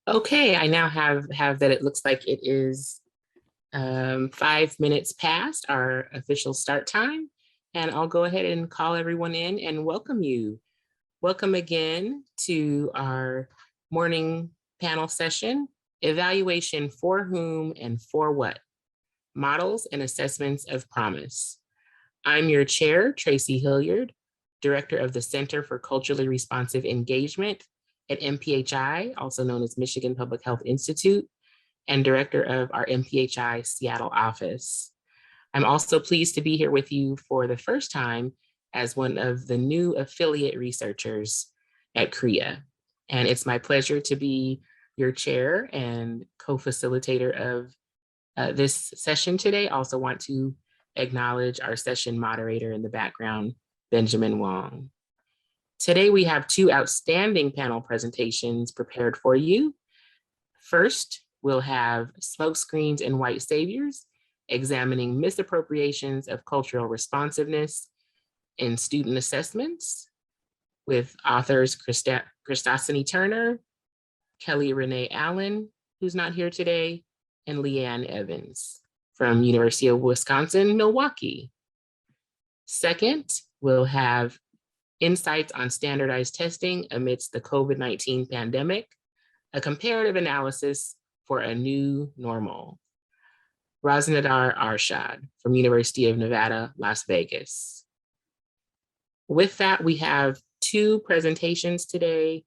Okay, I now have that it looks like it is 5 minutes past our official start time, and I'll go ahead and call everyone in and welcome you. Welcome again to our morning panel session, Evaluation for Whom and For What? Models and Assessments of Promise. I'm your chair, Tracy Hilliard, Director of the Center for Culturally Responsive Engagement at MPHI, also known as Michigan Public Health Institute, and Director of our MPHI Seattle office. I'm also pleased to be here with you for the first time as one of the new affiliate researchers at CREA. And it's my pleasure to be your chair and co-facilitator of this session today. I also want to acknowledge our session moderator in the background, Benjamin Wong. Today we have two outstanding panel presentations prepared for you. First, we'll have Smokescreens and White Saviors, examining misappropriations of cultural responsiveness in student assessments with authors Crystasany Turner, Kelly Renee Allen, who's not here today, and Leanne Evans from University of Wisconsin-Milwaukee. Second, we'll have insights on standardized testing amidst the COVID-19 pandemic, a comparative analysis for a new normal. Rosnidar Arshad from University of Nevada, Las Vegas. With that, we have two presentations today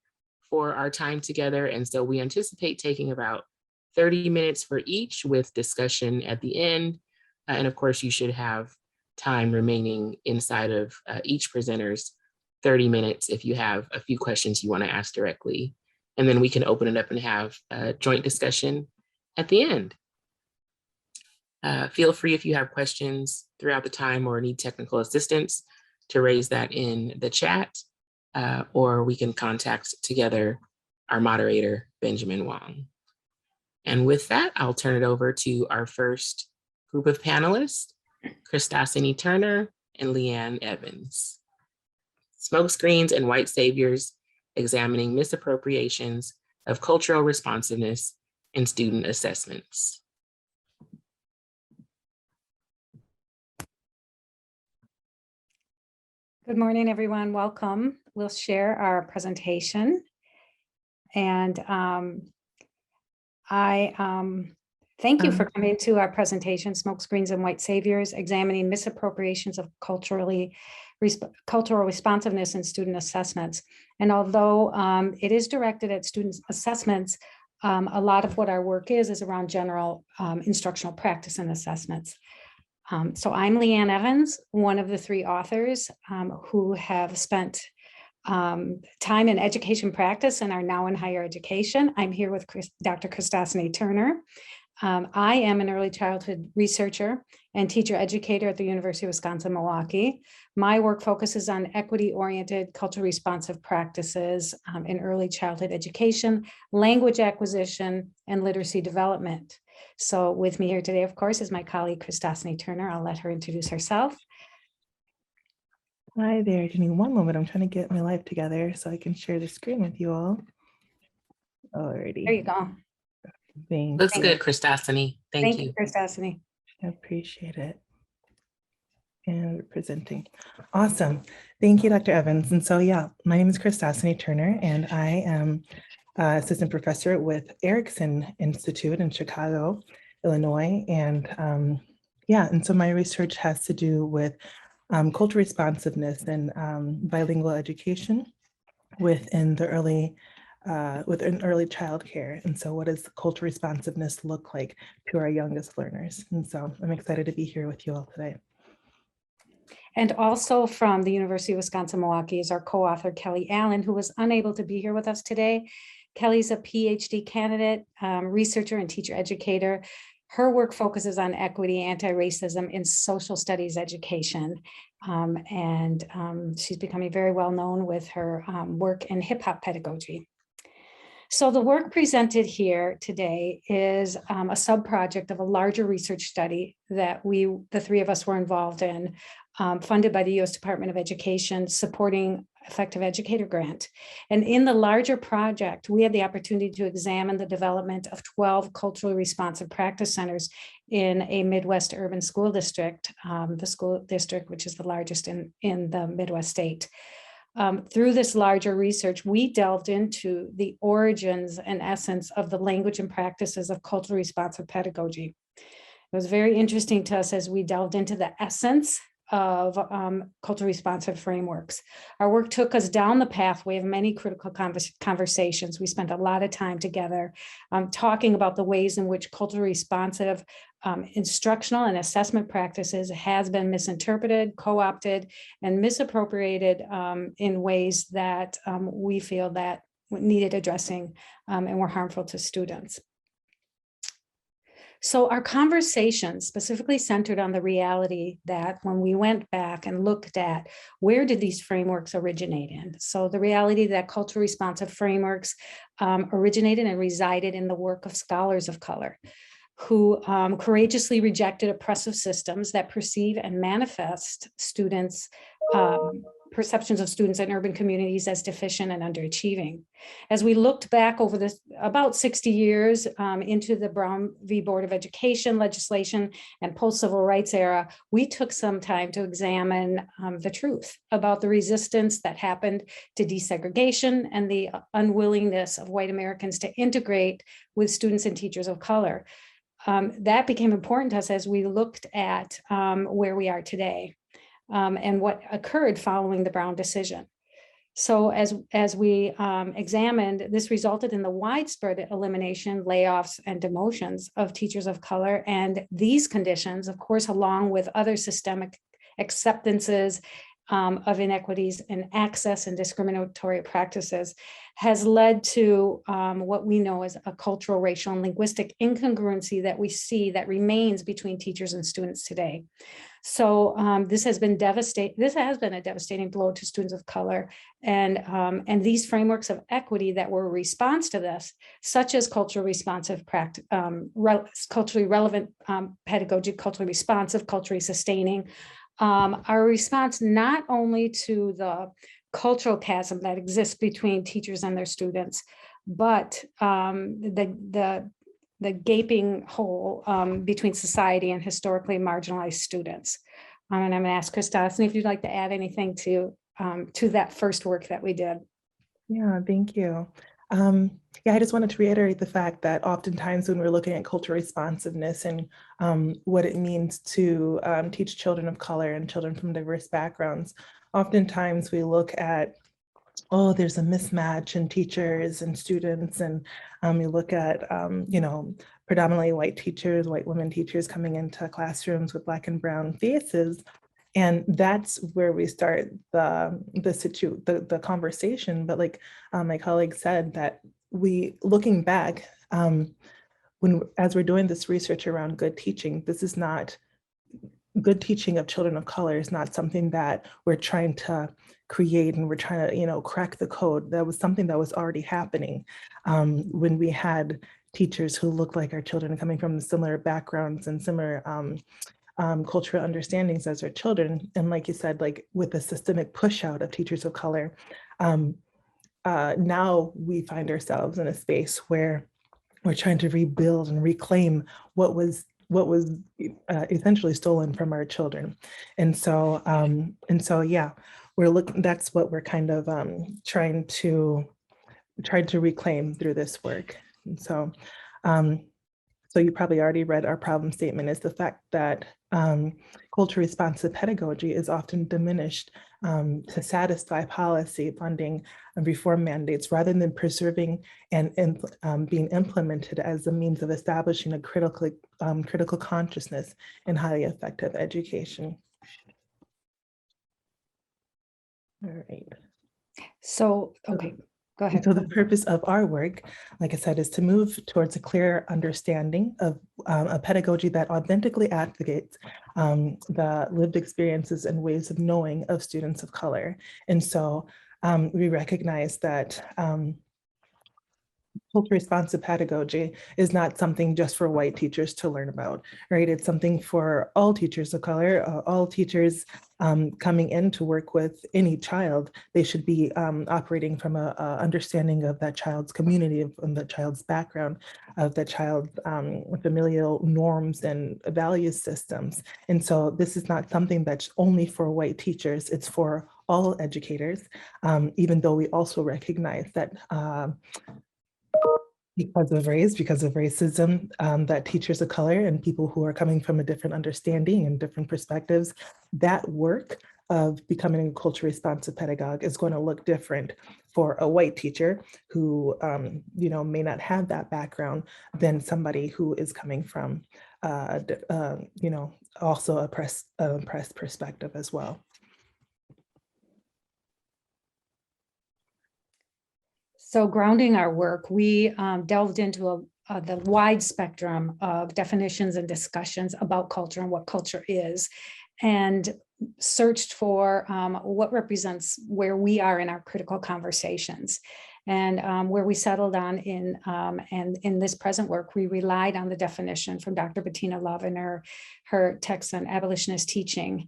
for our time together, and so we anticipate taking about 30 minutes for each with discussion at the end. And of course, you should have time remaining inside of each presenter's 30 minutes if you have a few questions you want to ask directly. And then we can open it up and have a joint discussion at the end. Feel free if you have questions throughout the time or need technical assistance to raise that in the chat, or we can contact together our moderator, Benjamin Wong. And with that, I'll turn it over to our first group of panelists, Crystasany Turner and Leanne Evans. Smokescreens and White Saviors, examining misappropriations of cultural responsiveness in student assessments. Good morning, everyone. Welcome. We'll share our presentation. And thank you for coming to our presentation, Smokescreens and White Saviors, examining misappropriations of cultural responsiveness in student assessments. And although it is directed at student assessments, a lot of what our work is around general instructional practice and assessments. So I'm Leanne Evans, one of the three authors who have spent time in education practice and are now in higher education. I'm here with Dr. Crystasany Turner. I am an early childhood researcher and teacher educator at the University of Wisconsin-Milwaukee. My work focuses on equity-oriented, culturally responsive practices in early childhood education, language acquisition, and literacy development. So with me here today, of course, is my colleague, Crystasany Turner. I'll let her introduce herself. Hi there, give me one moment. I'm trying to get my life together so I can share the screen with you all. Alrighty. There you go. Looks good, Crystasany. Thank you. Crystasany. I appreciate it. And we're presenting. Awesome. Thank you, Dr. Evans. And so, yeah, my name is Crystasany Turner, and I am assistant professor with Erickson Institute in Chicago, Illinois. And and so my research has to do with cultural responsiveness and bilingual education within early childcare. And so what does cultural responsiveness look like to our youngest learners? And so I'm excited to be here with you all today. And also from the University of Wisconsin-Milwaukee is our co-author, Kelly Allen, who was unable to be here with us today. Kelly's a PhD candidate, researcher and teacher educator. Her work focuses on equity, anti-racism in social studies education. She's becoming very well known with her work in hip hop pedagogy. So the work presented here today is a sub-project of a larger research study that the three of us were involved in, funded by the U.S. Department of Education, supporting Effective Educator Grant. And in the larger project, we had the opportunity to examine the development of 12 culturally responsive practice centers in a Midwest urban school district, the school district, which is the largest in the Midwest state. Through this larger research, we delved into the origins and essence of the language and practices of culturally responsive pedagogy. It was very interesting to us as we delved into the essence of culturally responsive frameworks. Our work took us down the pathway of many critical conversations. We spent a lot of time together talking about the ways in which culturally responsive instructional and assessment practices has been misinterpreted, co-opted, and misappropriated in ways that we feel that needed addressing and were harmful to students. So our conversation specifically centered on the reality that when we went back and looked at where did these frameworks originate in? So the reality that culturally responsive frameworks originated and resided in the work of scholars of color who courageously rejected oppressive systems that perceive and manifest students' perceptions of students in urban communities as deficient and underachieving. As we looked back over this about 60 years into the Brown v. Board of Education legislation and post-civil rights era, we took some time to examine the truth about the resistance that happened to desegregation and the unwillingness of white Americans to integrate with students and teachers of color. That became important to us as we looked at where we are today. And what occurred following the Brown decision. So as we examined, this resulted in the widespread elimination, layoffs, and demotions of teachers of color. And these conditions, of course, along with other systemic acceptances of inequities in access and discriminatory practices, has led to what we know as a cultural, racial, and linguistic incongruency that we see that remains between teachers and students today. So this has been a devastating blow to students of color, and these frameworks of equity that were a response to this, such as culturally responsive culturally relevant pedagogy, culturally responsive, culturally sustaining, are a response not only to the cultural chasm that exists between teachers and their students, but the gaping hole between society and historically marginalized students. And I'm going to ask Crystasany if you'd like to add anything to that first work that we did. Yeah, thank you. Yeah, I just wanted to reiterate the fact that oftentimes when we're looking at cultural responsiveness and what it means to teach children of color and children from diverse backgrounds, oftentimes we look at, oh, there's a mismatch in teachers and students, and you look at, you know, predominantly white teachers, white women teachers coming into classrooms with Black and brown faces. And that's where we start the conversation. But like my colleague said, that looking back, as we're doing this research around good teaching, this is not good teaching of children of color is not something that we're trying to create and we're trying to, you know, crack the code. That was something that was already happening when we had teachers who looked like our children coming from similar backgrounds and similar cultural understandings as our children. And like you said, like with the systemic push out of teachers of color, now we find ourselves in a space where we're trying to rebuild and reclaim what was essentially stolen from our children. And so yeah, that's what we're kind of trying to reclaim through this work. And so so you probably already read our problem statement, is the fact that culturally responsive pedagogy is often diminished to satisfy policy, funding, and reform mandates, rather than preserving and being implemented as a means of establishing a critical consciousness in highly effective education. All right. So, okay. Go ahead. So the purpose of our work, like I said, is to move towards a clear understanding of a pedagogy that authentically advocates the lived experiences and ways of knowing of students of color. And so we recognize that culture responsive pedagogy is not something just for white teachers to learn about, right? It's something for all teachers of color, all teachers coming in to work with any child. They should be operating from a understanding of that child's community, of the child's background, of the child's familial norms and value systems. And so this is not something that's only for white teachers, it's for all educators, even though we also recognize that because of race, because of racism, that teachers of color and people who are coming from a different understanding and different perspectives, that work of becoming a culture responsive pedagogue is going to look different for a white teacher who may not have that background than somebody who is coming from also oppressed perspective as well. So grounding our work, we delved into the wide spectrum of definitions and discussions about culture and what culture is, and searched for what represents where we are in our critical conversations. And where we settled on and in this present work, we relied on the definition from Dr. Bettina Love in her text on abolitionist teaching,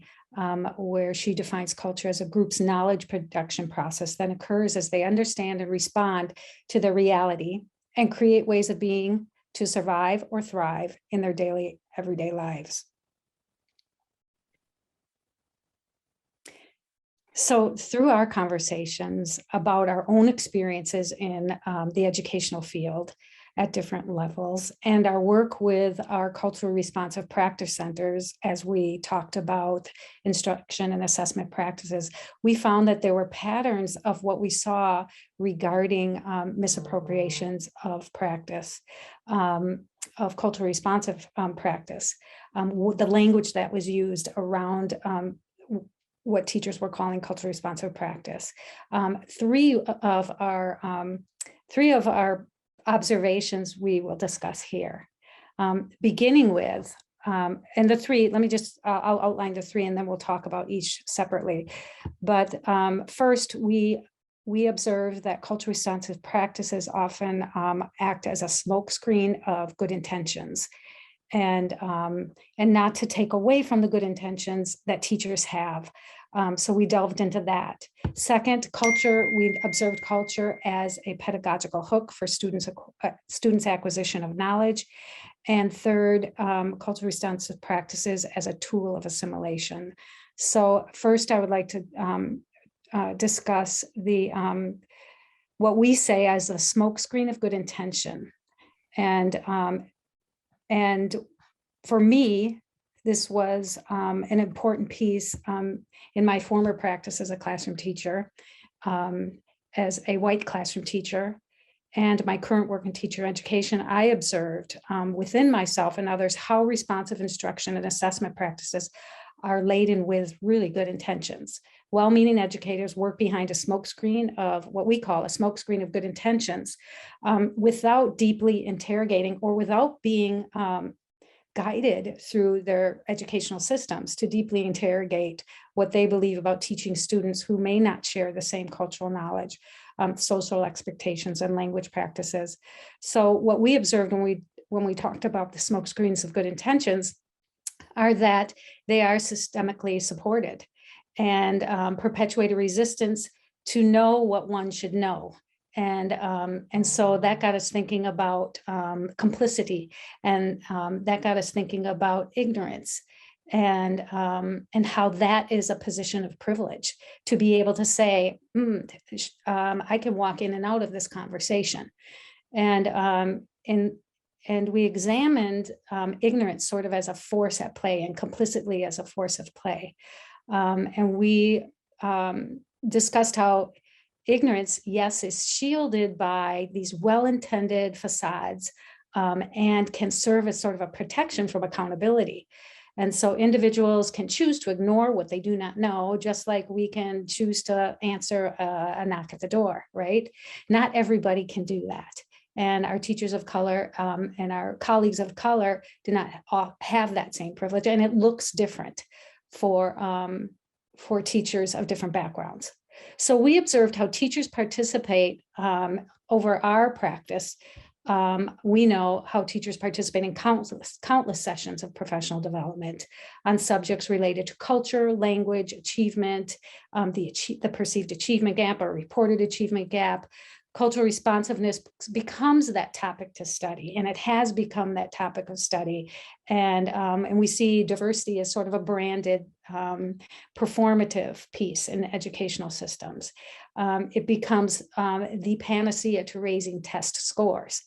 where she defines culture as a group's knowledge production process that occurs as they understand and respond to their reality and create ways of being to survive or thrive in their daily, everyday lives. So through our conversations about our own experiences in the educational field at different levels and our work with our culturally responsive practice centers, as we talked about instruction and assessment practices, we found that there were patterns of what we saw regarding misappropriations of practice, of culturally responsive practice, the language that was used around what teachers were calling culturally responsive practice. Three of our observations we will discuss here, beginning with, and the three, I'll outline the three and then we'll talk about each separately. But first, we observe that culturally responsive practices often act as a smokescreen of good intentions, and not to take away from the good intentions that teachers have. So we delved into that. Second, we observed culture as a pedagogical hook for students' acquisition of knowledge. And third, culturally responsive practices as a tool of assimilation. So first, I would like to discuss what we say as a smokescreen of good intention. And for me, this was an important piece in my former practice as a classroom teacher, as a white classroom teacher, and my current work in teacher education. I observed within myself and others how responsive instruction and assessment practices are laden with really good intentions. Well-meaning educators work behind a smokescreen of what we call a smokescreen of good intentions, without deeply interrogating or without being guided through their educational systems to deeply interrogate what they believe about teaching students who may not share the same cultural knowledge, social expectations, and language practices. So what we observed when we talked about the smokescreens of good intentions are that they are systemically supported and perpetuate a resistance to know what one should know. And so that got us thinking about complicity, and that got us thinking about ignorance, and how that is a position of privilege to be able to say, I can walk in and out of this conversation. And we examined ignorance sort of as a force at play and complicitly as a force of play. And we discussed how ignorance, yes, is shielded by these well-intended facades and can serve as sort of a protection from accountability. And so individuals can choose to ignore what they do not know, just like we can choose to answer a knock at the door, right? Not everybody can do that. And our teachers of color and our colleagues of color do not have that same privilege, and it looks different for teachers of different backgrounds. So we observed how teachers participate over our practice. We know how teachers participate in countless sessions of professional development on subjects related to culture, language, achievement, the perceived achievement gap or reported achievement gap. Cultural responsiveness becomes that topic to study, and it has become that topic of study. And we see diversity as sort of a branded performative piece in educational systems. It becomes the panacea to raising test scores.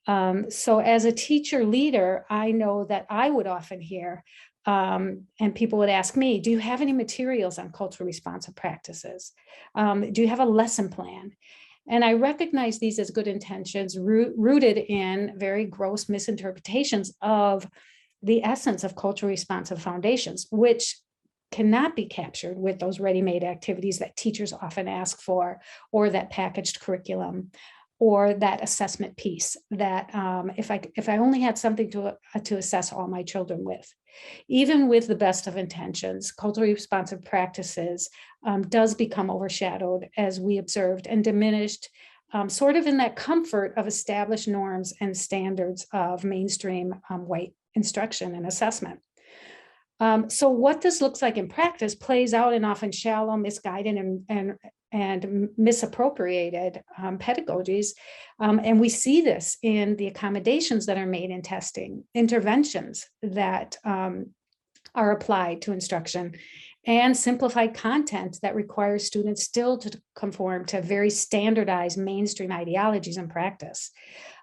So as a teacher leader, I know that I would often hear, and people would ask me, do you have any materials on culturally responsive practices? Do you have a lesson plan? And I recognize these as good intentions rooted in very gross misinterpretations of the essence of culturally responsive foundations, which cannot be captured with those ready-made activities that teachers often ask for, or that packaged curriculum, or that assessment piece that if I only had something to assess all my children with. Even with the best of intentions, culturally responsive practices does become overshadowed, as we observed, and diminished sort of in that comfort of established norms and standards of mainstream white instruction and assessment. So what this looks like in practice plays out in often shallow, misguided, and misappropriated pedagogies. And we see this in the accommodations that are made in testing, interventions that are applied to instruction, and simplified content that requires students still to conform to very standardized mainstream ideologies and practice.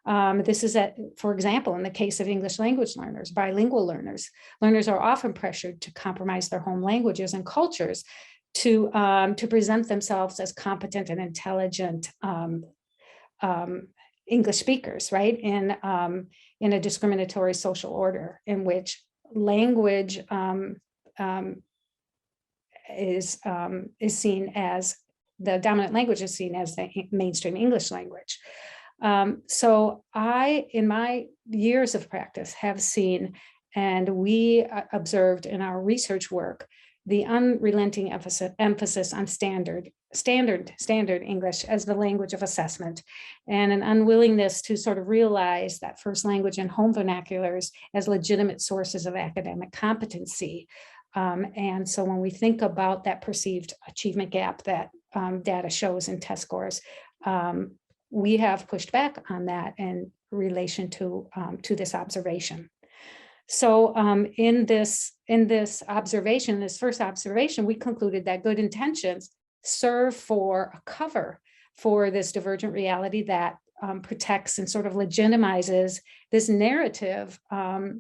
This is, for example, in the case of English language learners, bilingual learners. Learners are often pressured to compromise their home languages and cultures to present themselves as competent and intelligent English speakers, right? In a discriminatory social order in which language is seen as the dominant language is seen as the mainstream English language. So I, in my years of practice, have seen, and we observed in our research work, the unrelenting emphasis on standard English as the language of assessment, and an unwillingness to sort of realize that first language and home vernaculars as legitimate sources of academic competency. And so when we think about that perceived achievement gap that data shows in test scores, we have pushed back on that in relation to this observation. So in this first observation, we concluded that good intentions serve for a cover for this divergent reality that protects and sort of legitimizes this narrative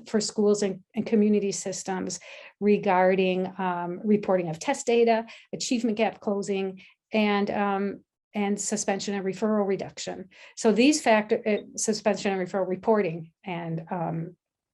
for schools and community systems regarding reporting of test data, achievement gap closing, and suspension and referral reduction. So these suspension and referral reporting and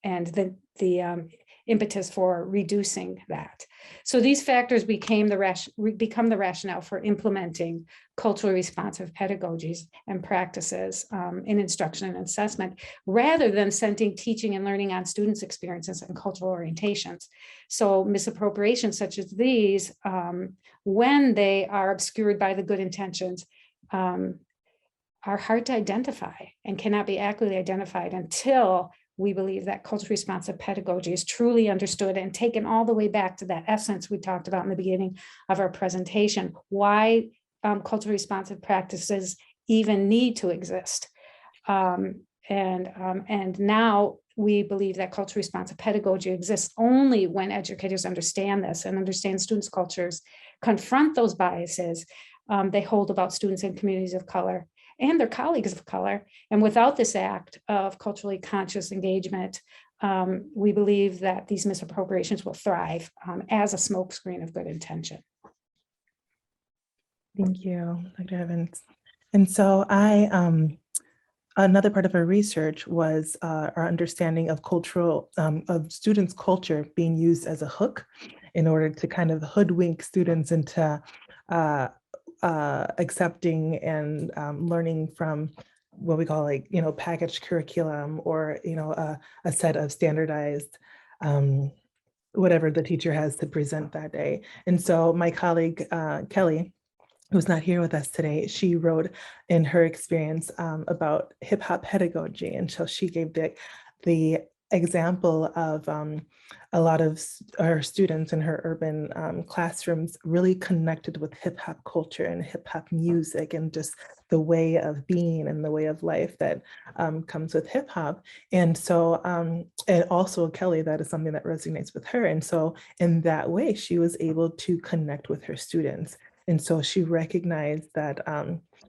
the impetus for reducing that. So these factors become the rationale for implementing culturally responsive pedagogies and practices in instruction and assessment, rather than centering teaching and learning on students' experiences and cultural orientations. So misappropriations such as these, when they are obscured by the good intentions, are hard to identify and cannot be accurately identified until we believe that culturally responsive pedagogy is truly understood and taken all the way back to that essence we talked about in the beginning of our presentation, why culturally responsive practices even need to exist. And now we believe that culturally responsive pedagogy exists only when educators understand this and understand students' cultures, confront those biases they hold about students in communities of color and their colleagues of color. And without this act of culturally conscious engagement, we believe that these misappropriations will thrive as a smokescreen of good intention. Thank you, Dr. Evans. And so another part of our research was our understanding of of students' culture being used as a hook in order to kind of hoodwink students into accepting and learning from what we call packaged curriculum, or a set of standardized whatever the teacher has to present that day. And so my colleague Kelly who's not here with us today, she wrote in her experience about hip hop pedagogy. And so she gave the example of a lot of our students in her urban classrooms really connected with hip hop culture and hip hop music and just the way of being and the way of life that comes with hip hop. And so, and also Kelly, that is something that resonates with her. And so in that way, she was able to connect with her students. And so she recognized that,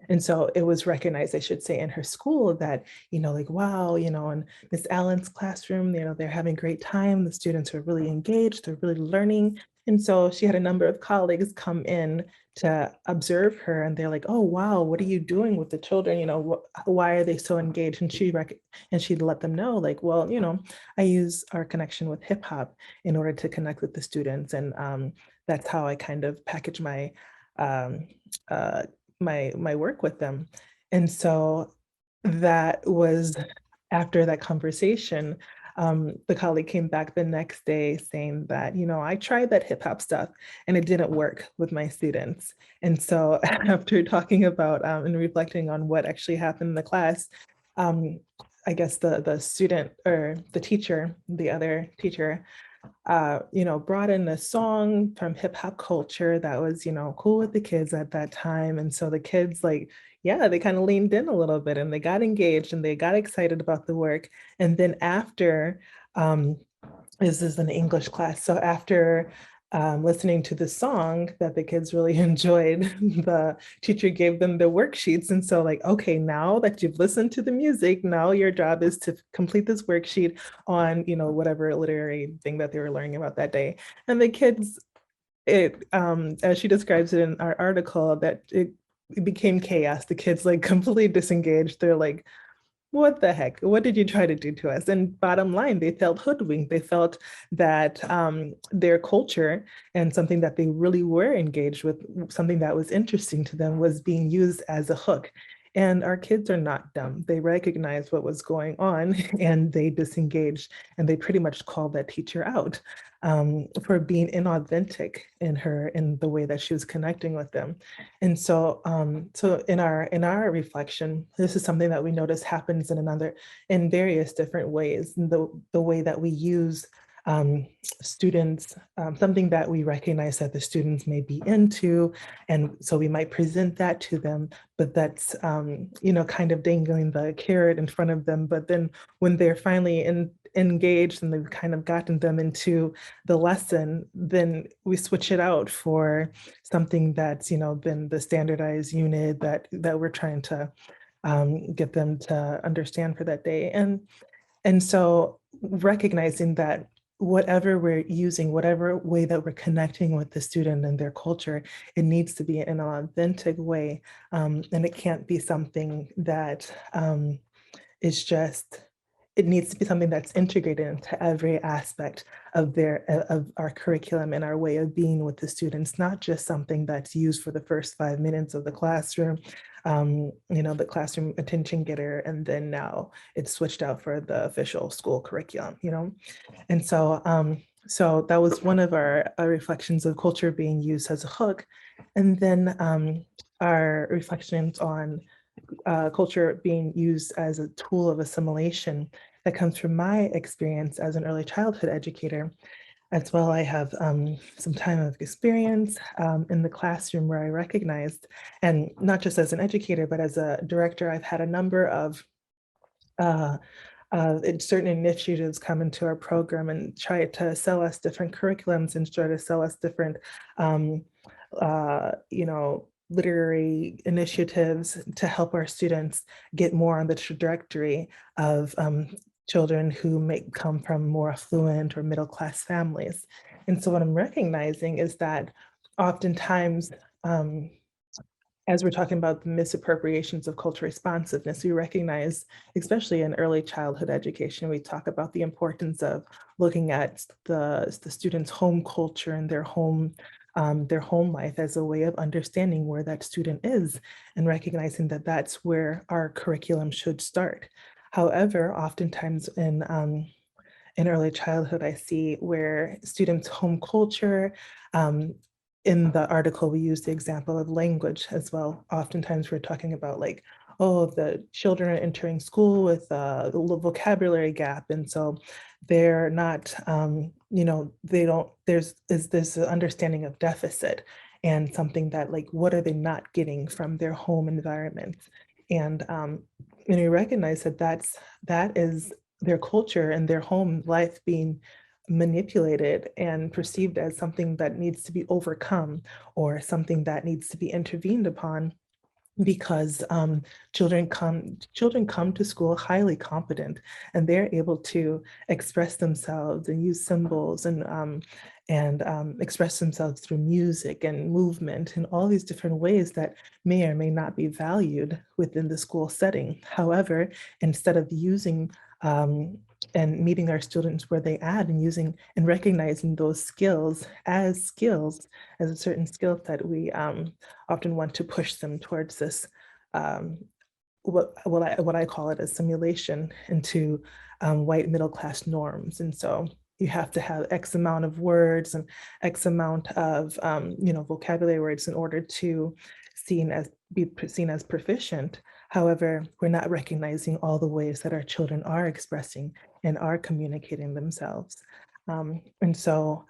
and so it was recognized, I should say, in her school that, like, wow, in Miss Allen's classroom, they're having a great time. The students are really engaged, they're really learning. And so she had a number of colleagues come in to observe her, and they're like, oh, wow, what are you doing with the children? Why are they so engaged? And she'd let them know, like, well, I use our connection with hip hop in order to connect with the students. And that's how I kind of package um, my work with them. And so that was after that conversation, the colleague came back the next day saying that, I tried that hip hop stuff and it didn't work with my students. And so after talking about and reflecting on what actually happened in the class, I guess the student or the teacher, the other teacher, brought in a song from hip hop culture that was, cool with the kids at that time. And so the kids, like, yeah, they kind of leaned in a little bit and they got engaged and they got excited about the work. And then after, this is an English class. So after listening to the song that the kids really enjoyed, the teacher gave them the worksheets. And so like, okay, now that you've listened to the music, now your job is to complete this worksheet on, whatever literary thing that they were learning about that day. And the kids, as she describes it in our article, that it became chaos. The kids like completely disengaged. They're like, what the heck? What did you try to do to us? And bottom line, they felt hoodwinked. They felt that their culture and something that they really were engaged with, something that was interesting to them, was being used as a hook. And our kids are not dumb. They recognized what was going on and they disengaged, and they pretty much called that teacher out for being inauthentic in the way that she was connecting with them. And so, so in our reflection, this is something that we notice happens in various different ways. The way that we use students, something that we recognize that the students may be into, and so we might present that to them, but that's kind of dangling the carrot in front of them. But then when they're finally engaged and they've kind of gotten them into the lesson, then we switch it out for something that's been the standardized unit that we're trying to get them to understand for that day. And so recognizing that whatever we're using, whatever way that we're connecting with the student and their culture, it needs to be in an authentic way. And it can't be something that is just, it needs to be something that's integrated into every aspect of our curriculum and our way of being with the students, not just something that's used for the first 5 minutes of the classroom, the classroom attention getter, and then now it's switched out for the official school curriculum, And so, so that was one of our reflections of culture being used as a hook. And then our reflections on culture being used as a tool of assimilation that comes from my experience as an early childhood educator. As well, I have some time of experience in the classroom where I recognized, and not just as an educator, but as a director, I've had a number of certain initiatives come into our program and try to sell us different curriculums and try to sell us different, literary initiatives to help our students get more on the trajectory of children who may come from more affluent or middle-class families. And so what I'm recognizing is that oftentimes, as we're talking about the misappropriations of cultural responsiveness, we recognize, especially in early childhood education, we talk about the importance of looking at the student's home culture and their home life as a way of understanding where that student is and recognizing that that's where our curriculum should start. However, oftentimes in early childhood, I see where students' home culture in the article, we use the example of language as well. Oftentimes we're talking about like, oh, the children are entering school with a vocabulary gap. And so they're not, you know, they don't, there's this understanding of deficit and something that like, what are they not getting from their home environment? And we recognize that that is their culture and their home life being manipulated and perceived as something that needs to be overcome or something that needs to be intervened upon, because children come to school highly competent, and they're able to express themselves and use symbols and express themselves through music and movement and all these different ways that may or may not be valued within the school setting. However, instead of using and meeting our students where they at and using and recognizing those skills as a certain skill set, we often want to push them towards this what I call it a simulation into white middle class norms. And so you have to have X amount of words and X amount of you know, vocabulary words in order to be seen as proficient. However, we're not recognizing all the ways that our children are expressing and are communicating themselves. And so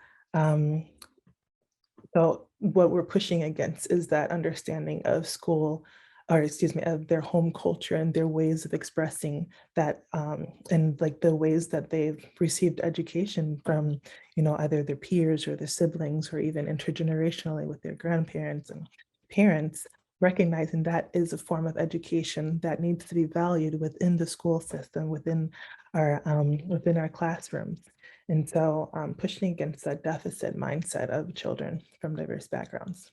what we're pushing against is that understanding of school, or excuse me, of their home culture and their ways of expressing that, and like the ways that they've received education from, you know, either their peers or their siblings, or even intergenerationally with their grandparents and parents, recognizing that is a form of education that needs to be valued within the school system, within our classrooms. And so pushing against that deficit mindset of children from diverse backgrounds.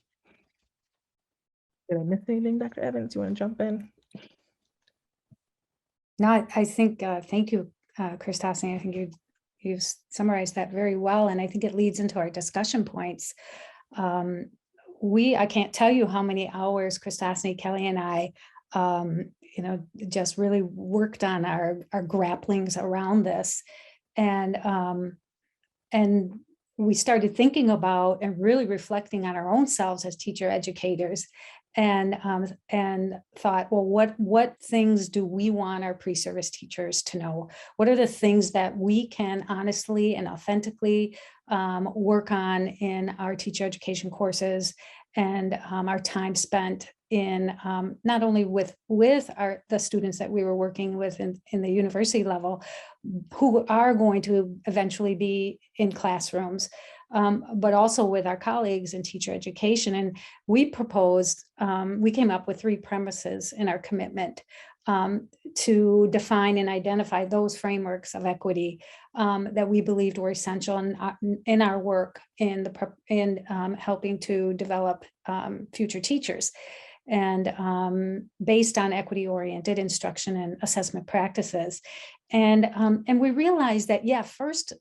Did I miss anything, Dr. Evans? You want to jump in? No, I think, thank you, Crystasany. I think you've summarized that very well. And I think it leads into our discussion points. I can't tell you how many hours Crystasany, Kelly, and I, you know, just really worked on our grapplings around this. And we started thinking about and really reflecting on our own selves as teacher educators, and thought, well, what things do we want our pre-service teachers to know? What are the things that we can honestly and authentically work on in our teacher education courses, and our time spent in not only with the students that we were working with in the university level, who are going to eventually be in classrooms, but also with our colleagues in teacher education. And we came up with 3 premises in our commitment to define and identify those frameworks of equity that we believed were essential in our work in helping to develop future teachers, and based on equity-oriented instruction and assessment practices. And we realized that, yeah, first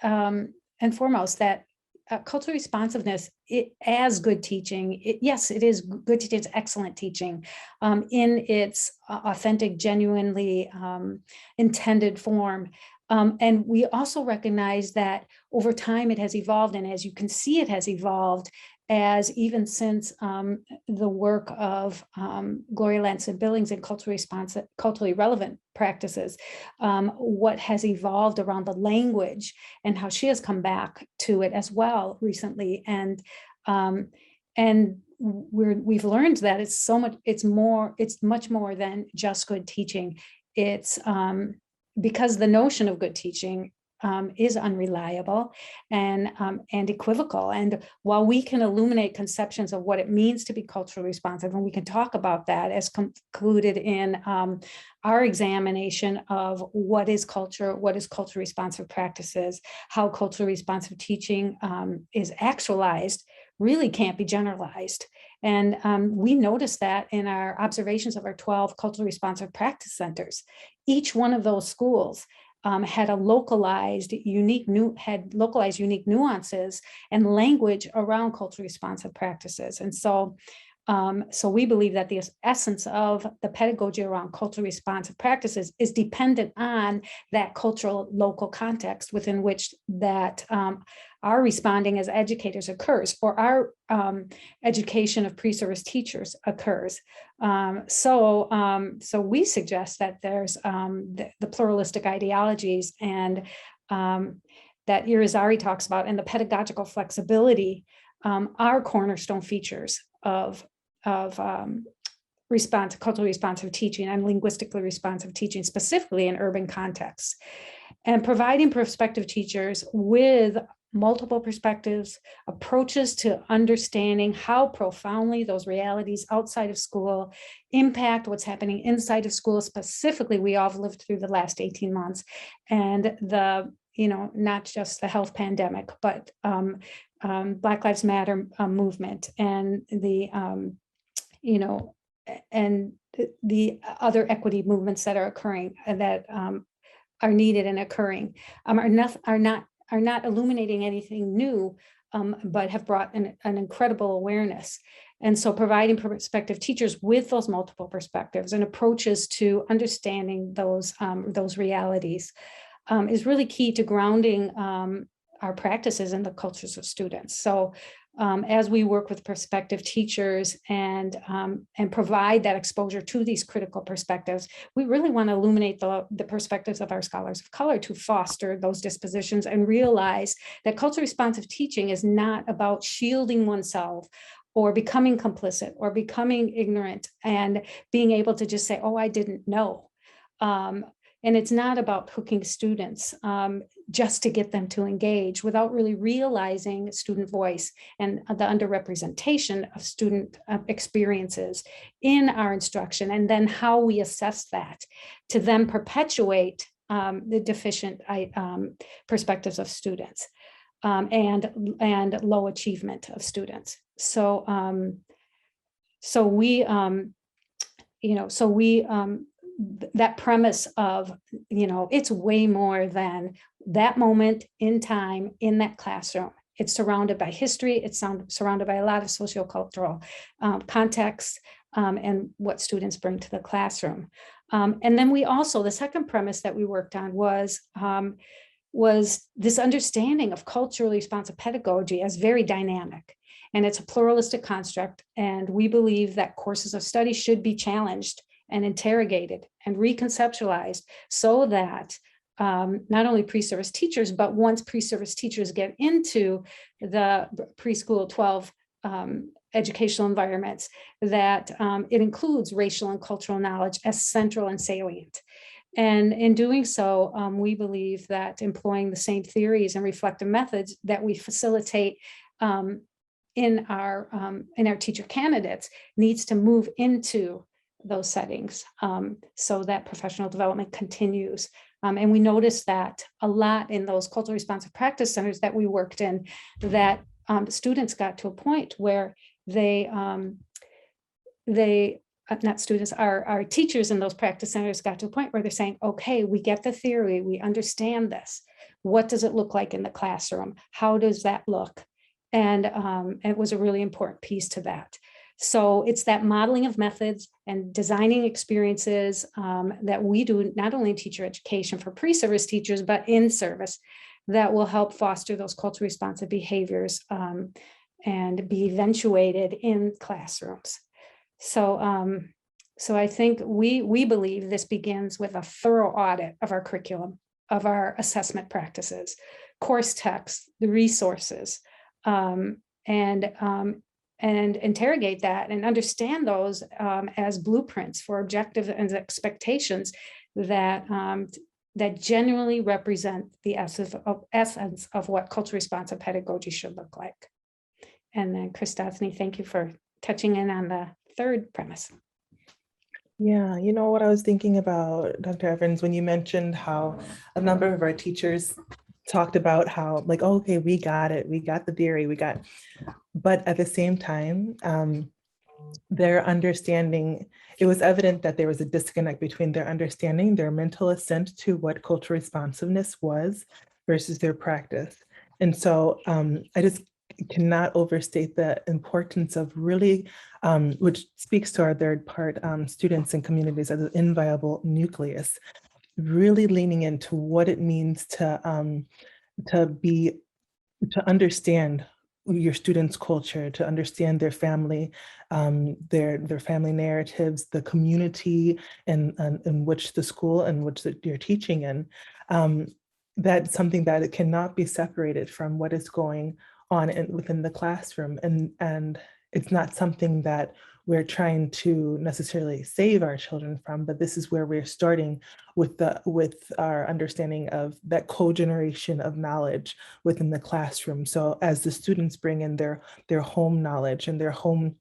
and foremost, that cultural responsiveness, as good teaching, yes, it is good teaching, it's excellent teaching in its authentic, genuinely intended form. And we also recognize that over time it has evolved, and as you can see, it has evolved as even since the work of Gloria Ladson-Billings and culturally relevant practices, what has evolved around the language and how she has come back to it as well recently. And we've learned that it's much more than just good teaching. It's because the notion of good teaching is unreliable and equivocal. And while we can illuminate conceptions of what it means to be culturally responsive, and we can talk about that as concluded in our examination of what is culture, what is culturally responsive practices, how culturally responsive teaching is actualized, really can't be generalized. And we noticed that in our observations of our 12 culturally responsive practice centers. Each one of those schools had localized unique nuances and language around culturally responsive practices. And so So we believe that the essence of the pedagogy around culturally responsive practices is dependent on that cultural local context within which that our responding as educators occurs, or our education of pre-service teachers occurs. So we suggest that there's the pluralistic ideologies and that Irizarry talks about, and the pedagogical flexibility are cornerstone features of culturally responsive teaching and linguistically responsive teaching, specifically in urban contexts. And providing prospective teachers with multiple perspectives, approaches to understanding how profoundly those realities outside of school impact what's happening inside of school. Specifically, we all have lived through the last 18 months and the, not just the health pandemic, but Black Lives Matter movement and the, and the other equity movements that are occurring and that are needed and occurring are not illuminating anything new, but have brought an incredible awareness. And so providing prospective teachers with those multiple perspectives and approaches to understanding those realities is really key to grounding our practices in the cultures of students. So as we work with prospective teachers and provide that exposure to these critical perspectives, we really want to illuminate the perspectives of our scholars of color to foster those dispositions and realize that culturally responsive teaching is not about shielding oneself or becoming complicit or becoming ignorant and being able to just say, oh, I didn't know. And it's not about hooking students just to get them to engage without really realizing student voice and the underrepresentation of student experiences in our instruction, and then how we assess that to then perpetuate the deficient perspectives of students and low achievement of students. So that premise of, it's way more than that moment in time in that classroom. It's surrounded by history. It's surrounded by a lot of sociocultural contexts and what students bring to the classroom. And then we also, the second premise that we worked on was this understanding of culturally responsive pedagogy as very dynamic. And it's a pluralistic construct. And we believe that courses of study should be challenged and interrogated and reconceptualized so that not only pre-service teachers, but once pre-service teachers get into the preschool 12 educational environments, that it includes racial and cultural knowledge as central and salient. And in doing so, we believe that employing the same theories and reflective methods that we facilitate in our teacher candidates needs to move into those settings so that professional development continues. And we noticed that a lot in those culturally responsive practice centers that we worked in, that students got to a point where our teachers in those practice centers got to a point where they're saying, okay, we get the theory, we understand this. What does it look like in the classroom? How does that look? And it was a really important piece to that. So it's that modeling of methods and designing experiences that we do not only in teacher education for pre-service teachers, but in service, that will help foster those culturally responsive behaviors and be eventuated in classrooms. So, so I think we believe this begins with a thorough audit of our curriculum, of our assessment practices, course texts, the resources, and interrogate that and understand those as blueprints for objectives and expectations that that genuinely represent the essence of what culturally responsive pedagogy should look like. And then Crystasany, thank you for touching in on the third premise. Yeah, you know what I was thinking about, Dr. Evans, when you mentioned how a number of our teachers talked about how, like, oh, okay, we got it, we got the theory, but at the same time, their understanding, it was evident that there was a disconnect between their understanding, their mental assent to what cultural responsiveness was versus their practice. And so I just cannot overstate the importance of really, which speaks to our third part, students and communities as an inviolable nucleus, really leaning into what it means to understand your students' culture, to understand their family, their family narratives, the community in which the school in which you're teaching in. That's something that it cannot be separated from what is going on within the classroom. And it's not something that we're trying to necessarily save our children from, but this is where we're starting with our understanding of that co-generation of knowledge within the classroom. So as the students bring in their home knowledge and their home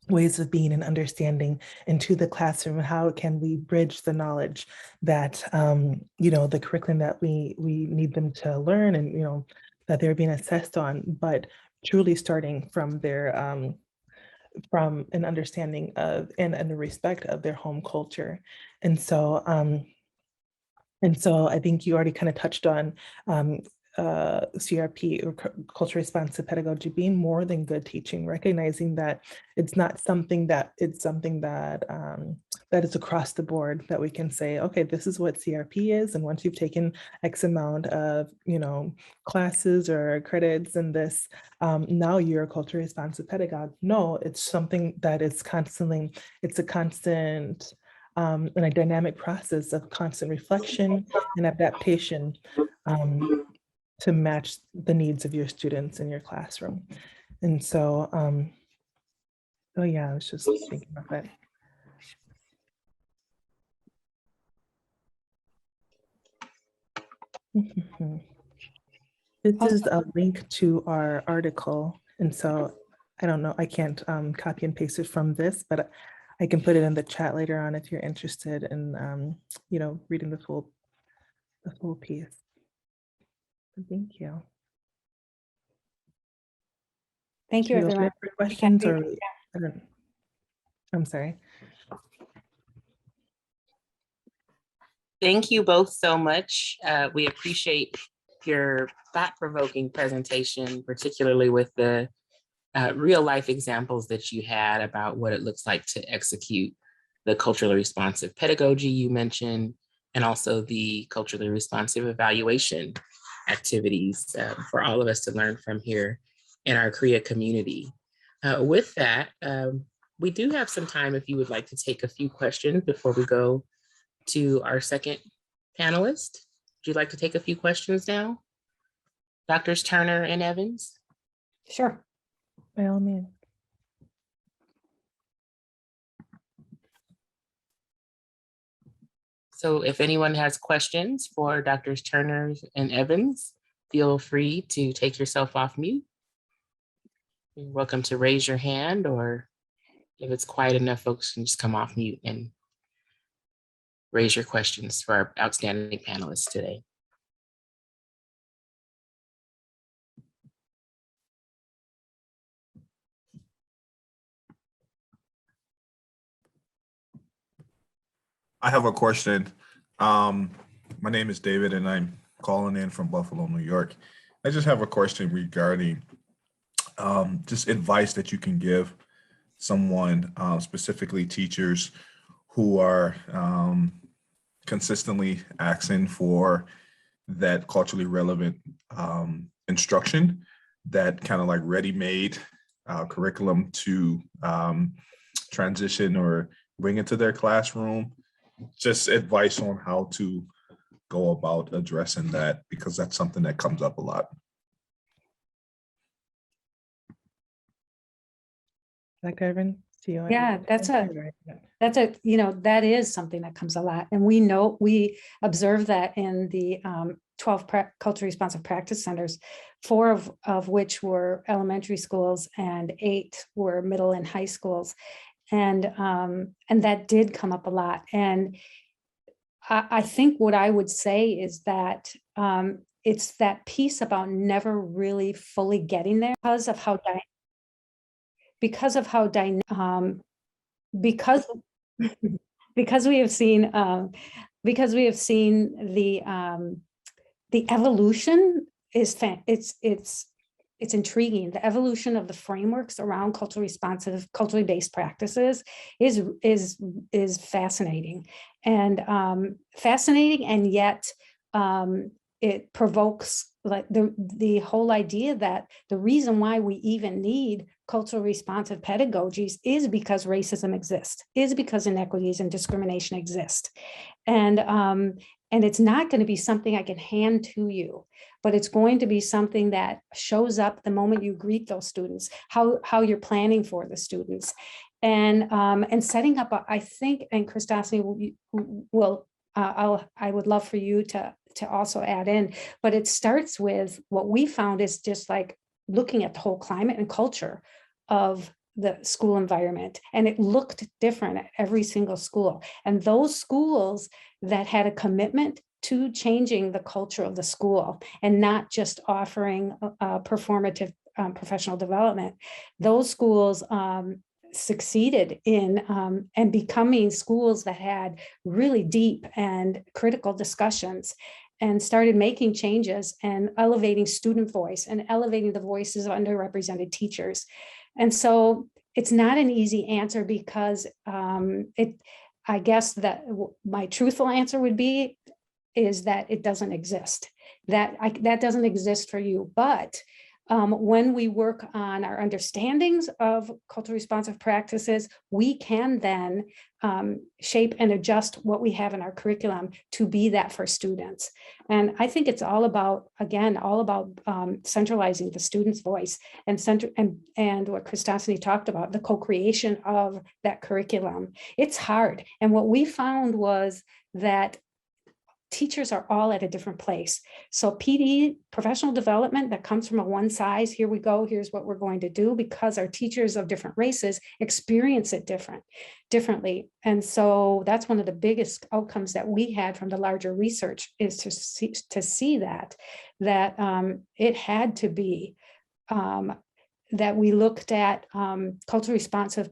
ways of being and understanding into the classroom, how can we bridge the knowledge that the curriculum that we need them to learn and that they're being assessed on, but truly starting from their from an understanding of and the respect of their home culture. And so I think you already kind of touched on CRP, or culture responsive pedagogy, being more than good teaching, recognizing that it's not something that that is across the board, that we can say, okay, this is what CRP is. And once you've taken X amount of, classes or credits in this, now you're a culture responsive pedagogue. No, it's something that is constantly, it's a constant and a dynamic process of constant reflection and adaptation to match the needs of your students in your classroom. And so, oh yeah, I was just thinking about that. This is a link to our article. And so I don't know, I can't copy and paste it from this, but I can put it in the chat later on if you're interested in, reading the full piece. Thank you. Thank you, everyone. For questions or I'm sorry. Thank you both so much. We appreciate your thought-provoking presentation, particularly with the real life examples that you had about what it looks like to execute the culturally responsive pedagogy you mentioned, and also the culturally responsive evaluation activities for all of us to learn from here in our CREA community. With that, we do have some time if you would like to take a few questions before we go to our second panelist. Would you like to take a few questions now? Doctors Turner and Evans? Sure. By all means. So if anyone has questions for Doctors Turner and Evans, feel free to take yourself off mute. You're welcome to raise your hand, or if it's quiet enough, folks can just come off mute and raise your questions for our outstanding panelists today. I have a question. My name is David and I'm calling in from Buffalo, New York. I just have a question regarding just advice that you can give someone, specifically teachers who are consistently asking for that culturally relevant instruction, that kind of like ready-made curriculum to transition or bring into their classroom. Just advice on how to go about addressing that, because that's something that comes up a lot. Dr. Evans, do you want Yeah, that is something that comes a lot. And we observe that in the 12 culturally responsive practice centers, 4 of which were elementary schools and 8 were middle and high schools. And that did come up a lot. And I think what I would say is that it's that piece about never really fully getting there because of how because we have seen the evolution is it's intriguing. The evolution of the frameworks around culturally responsive, culturally based practices is fascinating, and fascinating, and yet it provokes like the whole idea that the reason why we even need culturally responsive pedagogies is because racism exists, is because inequities and discrimination exist. And it's not going to be something I can hand to you, but it's going to be something that shows up the moment you greet those students, how you're planning for the students, and setting up. I think, and Crystasany will I would love for you to also add in, but it starts with what we found is just like looking at the whole climate and culture of the school environment, and it looked different at every single school. And those schools that had a commitment to changing the culture of the school and not just offering performative professional development, those schools succeeded in and becoming schools that had really deep and critical discussions and started making changes and elevating student voice and elevating the voices of underrepresented teachers. And so it's not an easy answer because I guess that my truthful answer would be is that it doesn't exist, that doesn't exist for you. But when we work on our understandings of culturally responsive practices, we can then shape and adjust what we have in our curriculum to be that for students. And I think it's all about, again, centralizing the student's voice and what Crystasany talked about, the co-creation of that curriculum. It's hard. And what we found was that teachers are all at a different place. So PD, professional development, that comes from a one size, here we go, here's what we're going to do, because our teachers of different races experience it differently. And so that's one of the biggest outcomes that we had from the larger research, is to see that it had to be that we looked at culturally responsive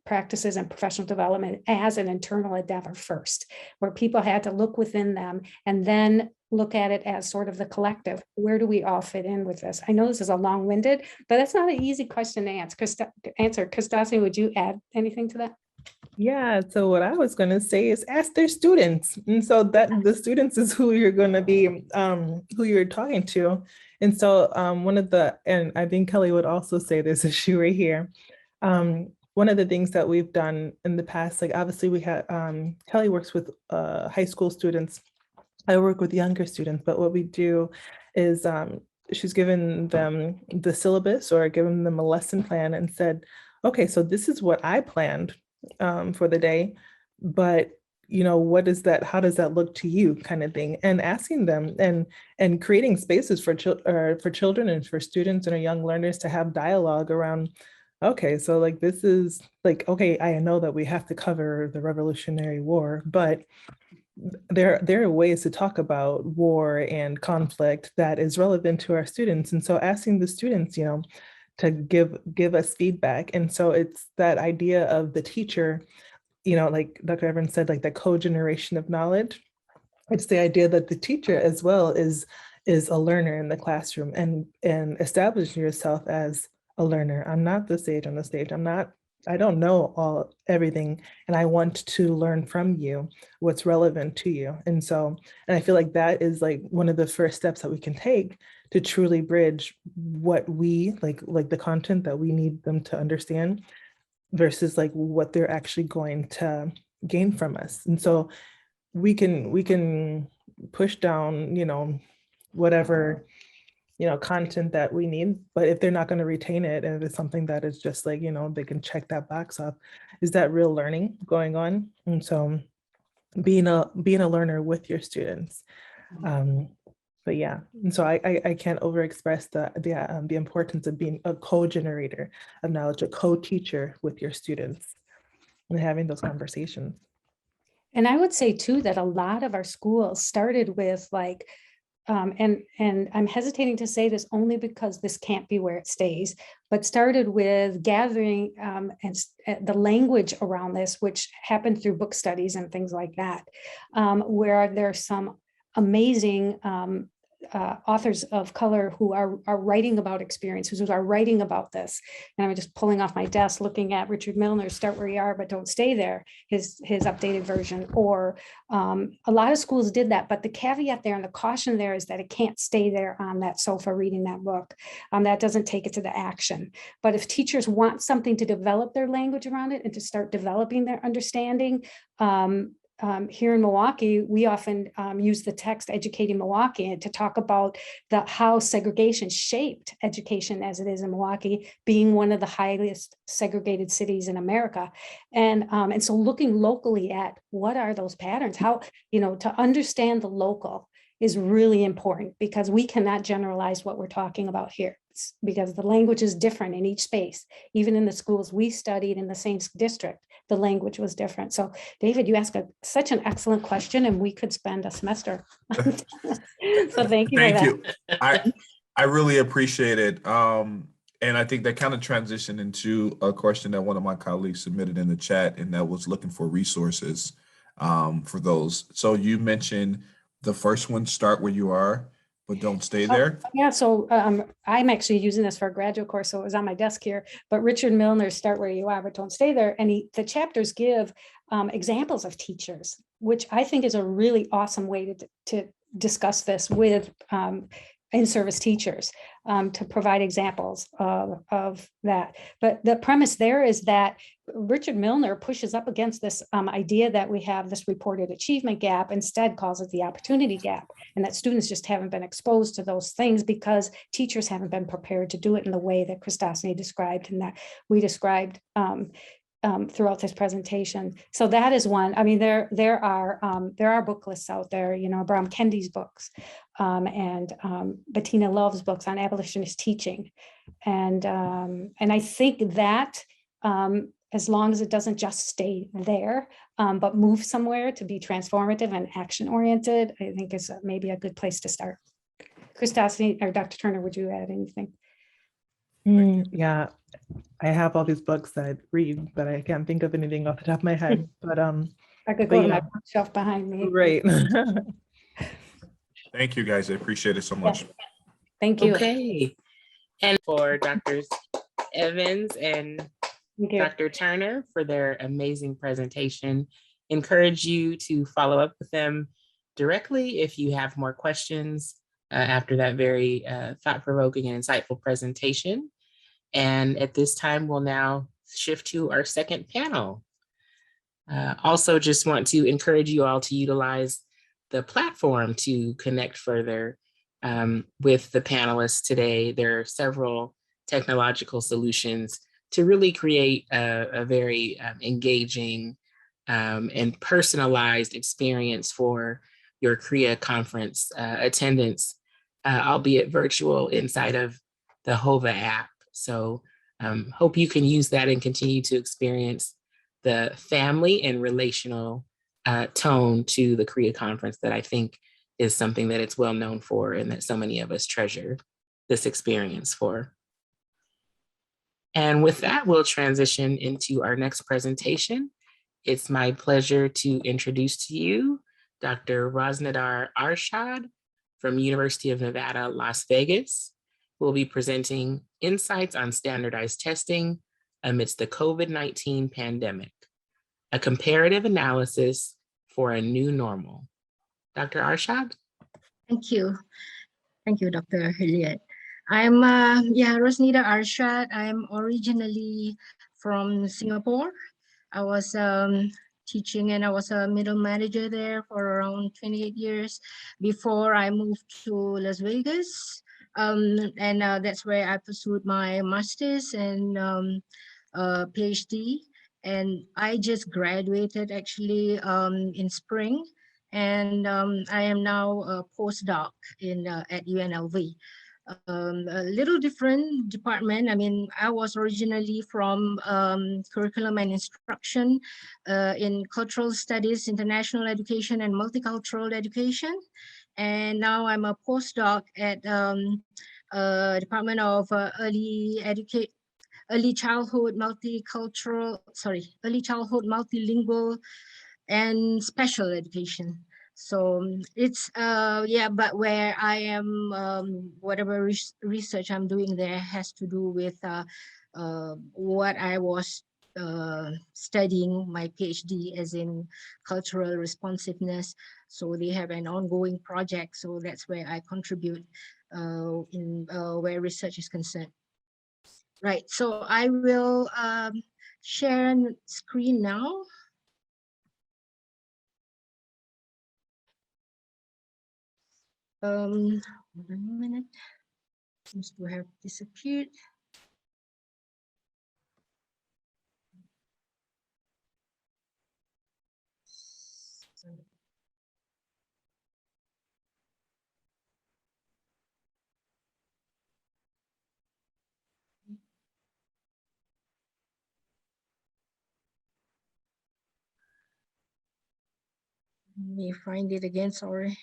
practices and professional development as an internal endeavor first, where people had to look within them and then look at it as sort of the collective. Where do we all fit in with this? I know this is a long-winded, but that's not an easy question to answer. Crystasany, would you add anything to that? Yeah, so what I was going to say is ask their students. And so that the students is who you're going to be, who you're talking to. And so and I think Kelly would also say this if she were here. One of the things that we've done in the past, like obviously we had, Kelly works with high school students. I work with younger students, but what we do is she's given them the syllabus or given them a lesson plan and said, okay, so this is what I planned for the day, but what is that? How does that look to you, kind of thing? And asking them and creating spaces for children and for students and our young learners to have dialogue around, okay, so like this is like, okay, I know that we have to cover the Revolutionary War, but there are ways to talk about war and conflict that is relevant to our students. And so asking the students, to give us feedback. And so it's that idea of the teacher, like Dr. Evans said, like the co-generation of knowledge. It's the idea that the teacher as well is a learner in the classroom and establishing yourself as a learner. I'm not the sage on the stage. I don't know everything, and I want to learn from you what's relevant to you. And I feel like that is like one of the first steps that we can take to truly bridge what we like the content that we need them to understand versus like what they're actually going to gain from us. And so we can push down, whatever content that we need, but if they're not going to retain it, and if it's something that is just like, they can check that box off, is that real learning going on? And so being a learner with your students. But yeah, and so I can't overexpress the importance of being a co-generator of knowledge, a co-teacher with your students and having those conversations. And I would say too, that a lot of our schools started with like, and I'm hesitating to say this only because this can't be where it stays, but started with gathering and the language around this, which happened through book studies and things like that, where there's some amazing authors of color who are writing about experiences, who are writing about this. And I'm just pulling off my desk, looking at Richard Milner's Start Where You Are, But Don't Stay There, his updated version. Or a lot of schools did that, but the caveat there and the caution there is that it can't stay there on that sofa reading that book. That doesn't take it to the action. But if teachers want something to develop their language around it and to start developing their understanding, here in Milwaukee, we often use the text Educating Milwaukee to talk about how segregation shaped education as it is in Milwaukee, being one of the highest segregated cities in America. And so looking locally at what are those patterns, how, to understand the local is really important, because we cannot generalize what we're talking about here, because the language is different in each space. Even in the schools we studied in the same district, the language was different. So David, you asked such an excellent question, and we could spend a semester. So thank you. Thank you. I really appreciate it. And I think that kind of transitioned into a question that one of my colleagues submitted in the chat, and that was looking for resources for those. So you mentioned the first one, Start Where You Are, But Don't Stay There. Yeah, so I'm actually using this for a graduate course, so it was on my desk here. But Richard Milner's Start Where You Are, But Don't Stay There. And the chapters give examples of teachers, which I think is a really awesome way to discuss this with in-service teachers, to provide examples of that. But the premise there is that Richard Milner pushes up against this idea that we have this reported achievement gap, instead calls it the opportunity gap, and that students just haven't been exposed to those things because teachers haven't been prepared to do it in the way that Crystasany described and that we described throughout this presentation. So that is one. I mean, there are book lists out there, Abraham Kendi's books and Bettina Love's books on abolitionist teaching. And I think that as long as it doesn't just stay there, but move somewhere to be transformative and action oriented, I think is maybe a good place to start. Crystasany or Dr. Turner, would you add anything? Yeah, I have all these books that I read, but I can't think of anything off the top of my head. But I could go to my bookshelf behind me. Right. Thank you, guys. I appreciate it so much. Yeah. Thank you. Okay. And for Drs. Evans and Dr. Turner for their amazing presentation. Encourage you to follow up with them directly if you have more questions after that very thought-provoking and insightful presentation. And at this time, we'll now shift to our second panel. Also just want to encourage you all to utilize the platform to connect further with the panelists today. There are several technological solutions to really create a very engaging and personalized experience for your CREA conference attendance, albeit virtual, inside of the HOVA app. So hope you can use that and continue to experience the family and relational tone to the CREA conference that I think is something that it's well known for and that so many of us treasure this experience for. And with that, we'll transition into our next presentation. It's my pleasure to introduce to you Dr. Rosnidar Arshad from University of Nevada, Las Vegas, who will be presenting insights on standardized testing amidst the COVID-19 pandemic, a comparative analysis for a new normal. Dr. Arshad? Thank you. Thank you, Dr. Hilliard. I'm Rosnidar Arshad. I'm originally from Singapore. I was teaching and I was a middle manager there for around 28 years before I moved to Las Vegas. That's where I pursued my master's and PhD. And I just graduated actually in spring. And I am now a postdoc at UNLV. A little different department. I mean, I was originally from curriculum and instruction in cultural studies, international education, and multicultural education. And now I'm a postdoc at Department of Early Childhood Multilingual and Special Education. So it's yeah, but where I am, whatever research I'm doing there has to do with what I was studying my PhD, as in cultural responsiveness. So they have an ongoing project. So that's where I contribute in where research is concerned. Right. So I will share screen now. Hold on a minute. Seems to have disappeared. Let me find it again, sorry.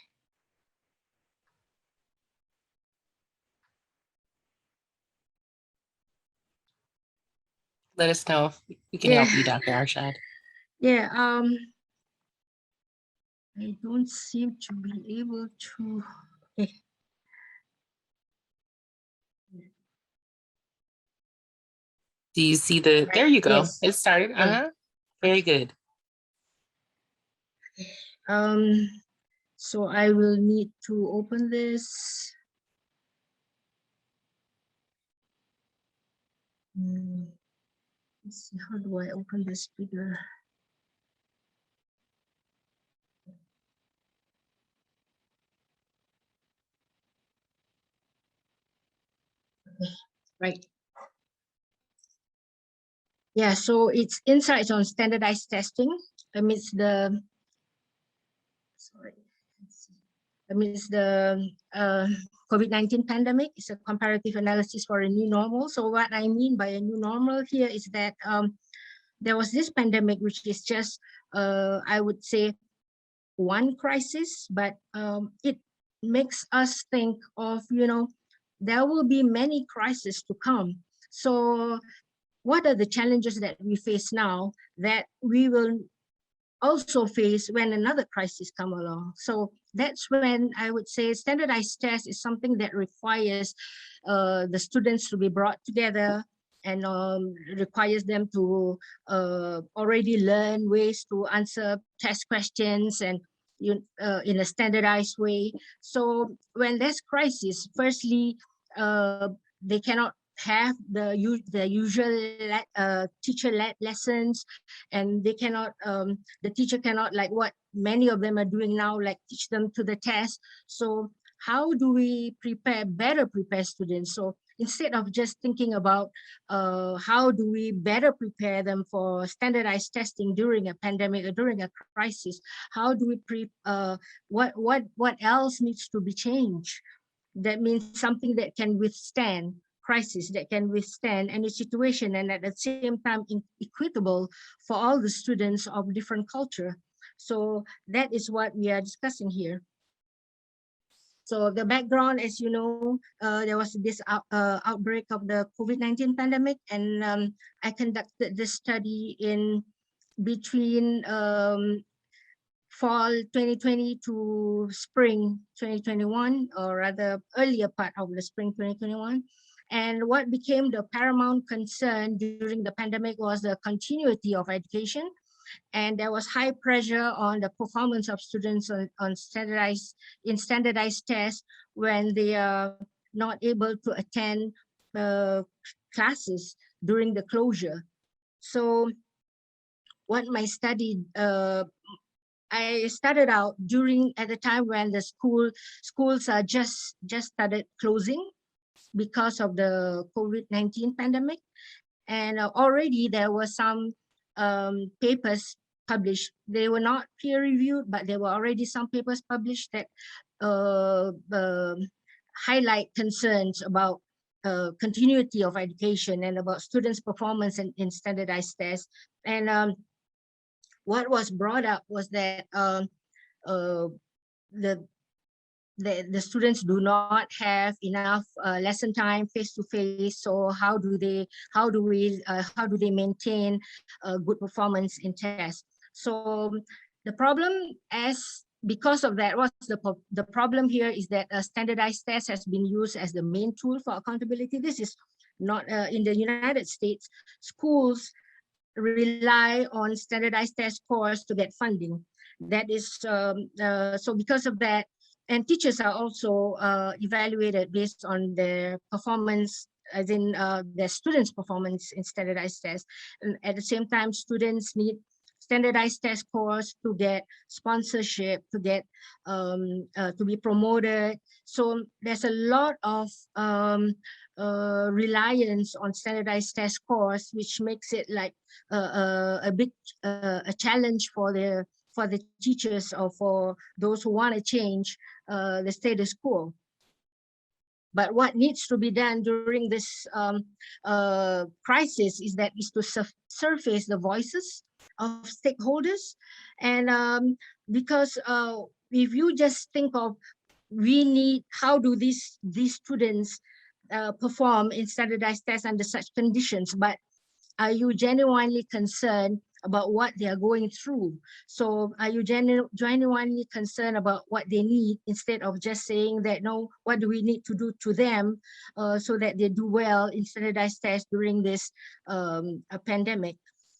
Let us know if we can Yeah. help you, Dr. Arshad. Yeah, I don't seem to be able to. Okay. Do you see the, there you go. Yes. It started. Very good. So I will need to open this. Let's see, how do I open this bigger? Okay, right. Yeah, so it's insights on standardized testing amidst the, sorry, amidst the COVID-19 pandemic. It's a comparative analysis for a new normal. So what I mean by a new normal here is that there was this pandemic, which is just, I would say, one crisis, but it makes us think of, there will be many crises to come. So what are the challenges that we face now that we will also face when another crisis come along? So that's when I would say standardized test is something that requires the students to be brought together and requires them to already learn ways to answer test questions and in a standardized way. So when there's crisis, firstly, they cannot have the usual teacher-led lessons, and they cannot the teacher cannot, like what many of them are doing now, like teach them to the test. So how do we better prepare students? So instead of just thinking about how do we better prepare them for standardized testing during a pandemic or during a crisis, how do we what else needs to be changed? That means something that can withstand crisis, that can withstand any situation, and at the same time equitable for all the students of different culture. So that is what we are discussing here. So the background, as you know, there was this outbreak of the COVID-19 pandemic, and I conducted this study in between fall 2020 to spring 2021, or rather earlier part of the spring 2021. And what became the paramount concern during the pandemic was the continuity of education. And there was high pressure on the performance of students on standardized tests when they are not able to attend classes during the closure. So what my study, I started out at the time when the schools are just started closing because of the COVID-19 pandemic. And already there were some papers published. They were not peer reviewed, but there were already some papers published that highlight concerns about continuity of education and about students' performance in standardized tests. And what was brought up was that the students do not have enough lesson time face to face. So how do they maintain good performance in tests? So the problem, as because of that, what's the problem here is that a standardized test has been used as the main tool for accountability. This is not in the United States. Schools rely on standardized test scores to get funding. That is, so because of that, and teachers are also evaluated based on their performance, as in their students' performance in standardized tests. And at the same time, students need standardized test scores to get sponsorship, to get to be promoted. So there's a lot of reliance on standardized test scores, which makes it like a big a challenge for the teachers or for those who want to change the status quo. But what needs to be done during this crisis is to surface the voices of stakeholders. And because if you just think of, how do these students perform in standardized tests under such conditions, but are you genuinely concerned about what they are going through? So are you genuinely concerned about what they need, instead of just saying that, no, what do we need to do to them so that they do well in standardized tests during this pandemic?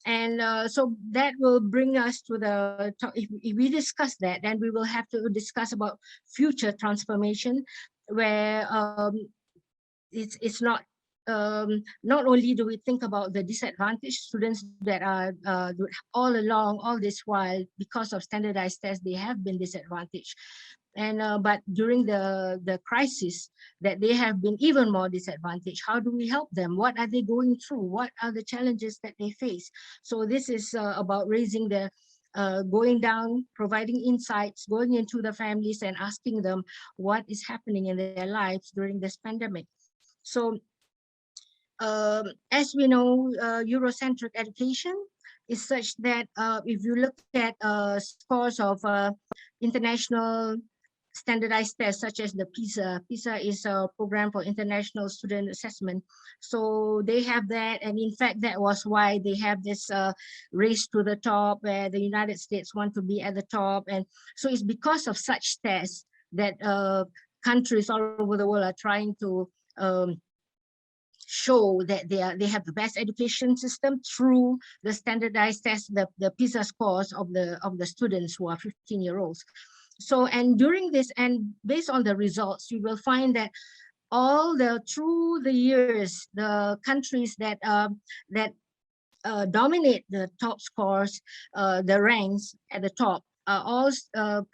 And so that will bring us to the, if we discuss that, then we will have to discuss about future transformation, where it's not only do we think about the disadvantaged students that are all along, all this while, because of standardized tests, they have been disadvantaged. And but during the crisis, that they have been even more disadvantaged. How do we help them? What are they going through? What are the challenges that they face? So this is about raising the going down, providing insights, going into the families and asking them what is happening in their lives during this pandemic. So as we know, Eurocentric education is such that if you look at scores of international standardized tests, such as the PISA. PISA is a program for international student assessment. So they have that, and in fact, that was why they have this race to the top, where the United States want to be at the top. And so it's because of such tests that countries all over the world are trying to show that they have the best education system through the standardized test, the PISA scores of the students who are 15-year-olds. So, and during this, and based on the results, you will find that through the years, the countries that dominate the top scores, the ranks at the top, are all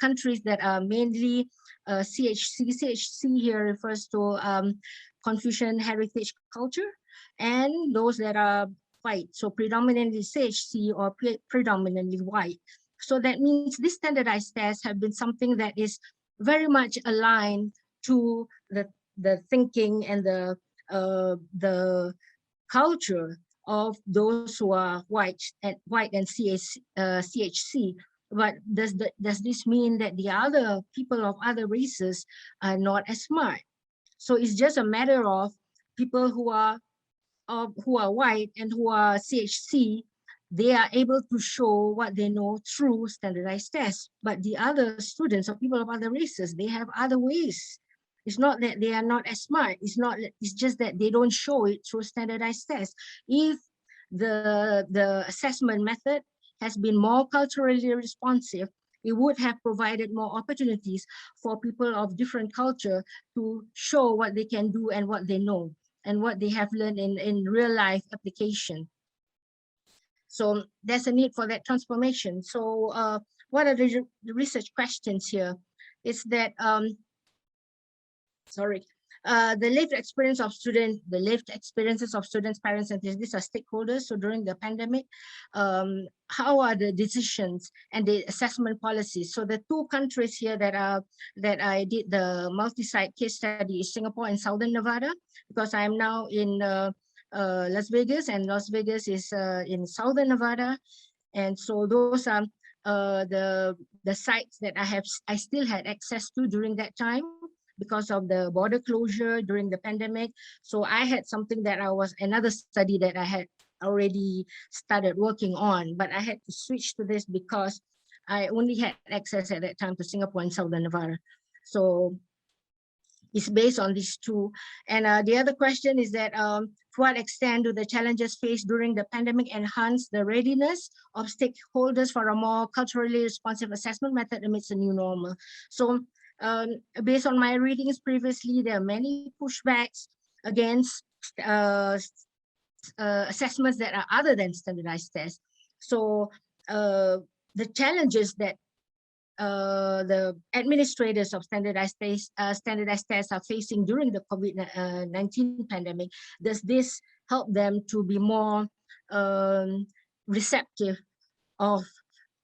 countries that are mainly CHC. CHC here refers to Confucian heritage culture, and those that are white, so predominantly CHC or predominantly white. So that means these standardized tests have been something that is very much aligned to the thinking and the culture of those who are white and CHC. But does this mean that the other people of other races are not as smart? So it's just a matter of people who are white and who are CHC, they are able to show what they know through standardized tests. But the other students or people of other races, they have other ways. It's not that they are not as smart. It's just that they don't show it through standardized tests. If the assessment method has been more culturally responsive, it would have provided more opportunities for people of different culture to show what they can do and what they know and what they have learned in real life application. So there's a need for that transformation. So what are the research questions here? It's that, the lived experience of students, the lived experiences of students, parents, and these are stakeholders. So during the pandemic, how are the decisions and the assessment policies? So the two countries here that I did the multi-site case study is Singapore and Southern Nevada, because I'm now in Las Vegas, and Las Vegas is in Southern Nevada. And so those are the sites that I still had access to during that time, because of the border closure during the pandemic. So I had something that another study that I had already started working on, but I had to switch to this because I only had access at that time to Singapore and Southern Nevada. So it's based on these two. And the other question is that to what extent do the challenges faced during the pandemic enhance the readiness of stakeholders for a more culturally responsive assessment method amidst the new normal? So based on my readings previously, there are many pushbacks against assessments that are other than standardized tests. So the challenges that the administrators of standardized tests are facing during the COVID-19 pandemic, does this help them to be more receptive of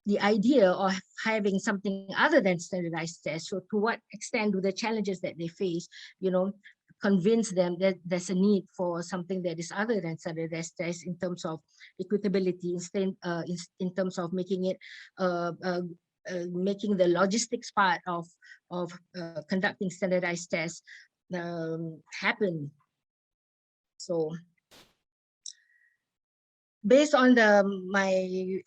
the idea of having something other than standardized tests? So to what extent do the challenges that they face, convince them that there's a need for something that is other than standardized tests in terms of equitability, in terms of making it making the logistics part of conducting standardized tests happen. So based on my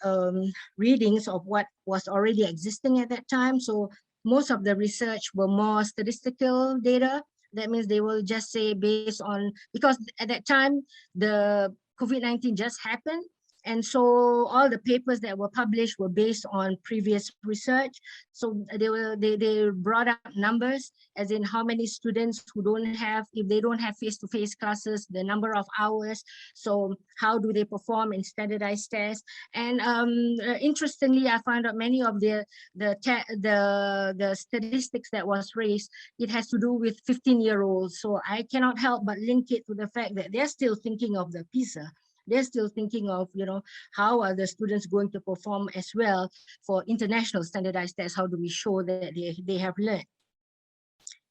readings of what was already existing at that time, so most of the research were more statistical data. That means they will just say based on, because at that time the COVID-19 just happened, and so all the papers that were published were based on previous research. So they brought up numbers, as in how many students who don't have, if they don't have face-to-face classes, the number of hours. So how do they perform in standardized tests? And interestingly, I found out many of the statistics that was raised, it has to do with 15-year-olds. So I cannot help but link it to the fact that they're still thinking of the PISA. They're still thinking of, how are the students going to perform as well for international standardized tests? How do we show that they have learned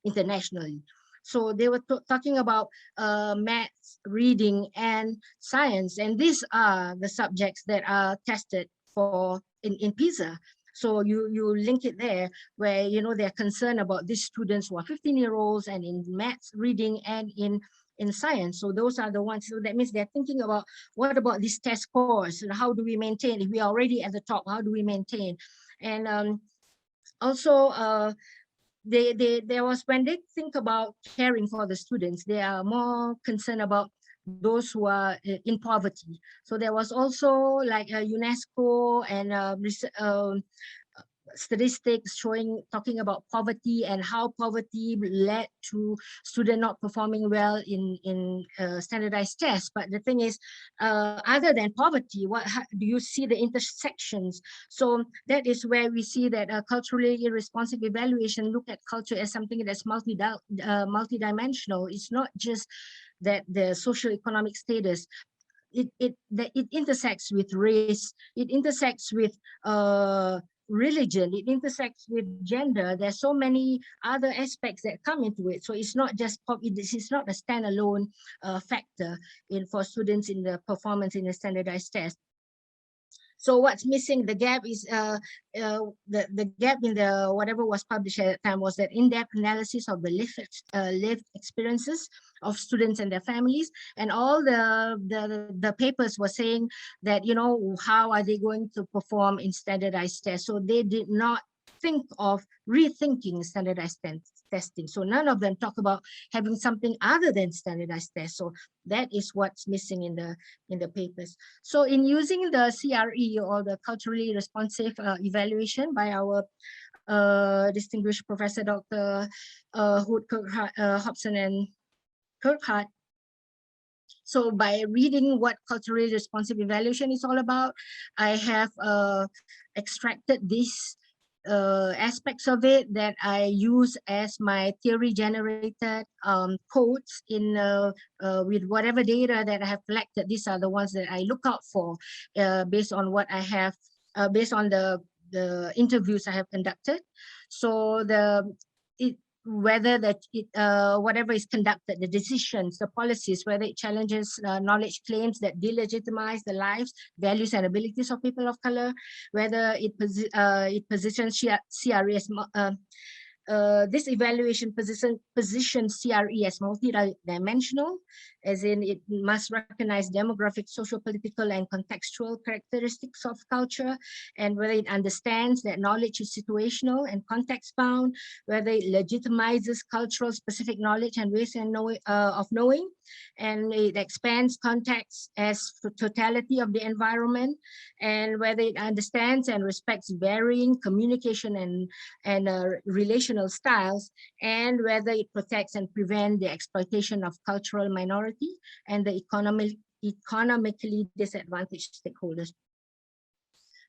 internationally? So they were talking about maths, reading, and science. And these are the subjects that are tested for in PISA. So you link it there where, they're concerned about these students who are 15-year-olds and in maths, reading, and in science. So those are the ones. So that means they're thinking about, what about these test scores? And how do we maintain? If we are already at the top, how do we maintain? And also, there was, when they think about caring for the students, they are more concerned about those who are in poverty. So there was also like a UNESCO and statistics talking about poverty and how poverty led to students not performing well in standardized tests. But the thing is, other than poverty, how do you see the intersections? So that is where we see that culturally responsive evaluation look at culture as something that's multidimensional. It's not just that the socioeconomic status. It intersects with race. It intersects with religion, it intersects with gender. There's so many other aspects that come into it. So it's not just it's not a standalone factor for students in the performance in a standardized test. So what's missing, the gap is the gap in the whatever was published at the time was that in-depth analysis of the lived experiences of students and their families, and all the papers were saying that, how are they going to perform in standardized tests? So they did not think of rethinking standardized testing. So none of them talk about having something other than standardized tests. So that is what's missing in the papers. So in using the CRE, or the culturally responsive evaluation by our distinguished Professor Dr. Hood, Hobson, and Kirkhardt. So by reading what culturally responsive evaluation is all about, I have extracted these aspects of it that I use as my theory generated codes in with whatever data that I have collected. These are the ones that I look out for based on what I have, based on the interviews I have conducted. So whether whatever is conducted, the decisions, the policies, whether it challenges knowledge claims that delegitimize the lives, values, and abilities of people of color, whether it positions CRE as this evaluation positions CRE as multidimensional, as in it must recognize demographic, socio-political, and contextual characteristics of culture, and whether it understands that knowledge is situational and context-bound, whether it legitimizes cultural specific knowledge and ways of knowing, and it expands context as the totality of the environment, and whether it understands and respects varying communication and relational styles, and whether it protects and prevents the exploitation of cultural minority and the economically disadvantaged stakeholders.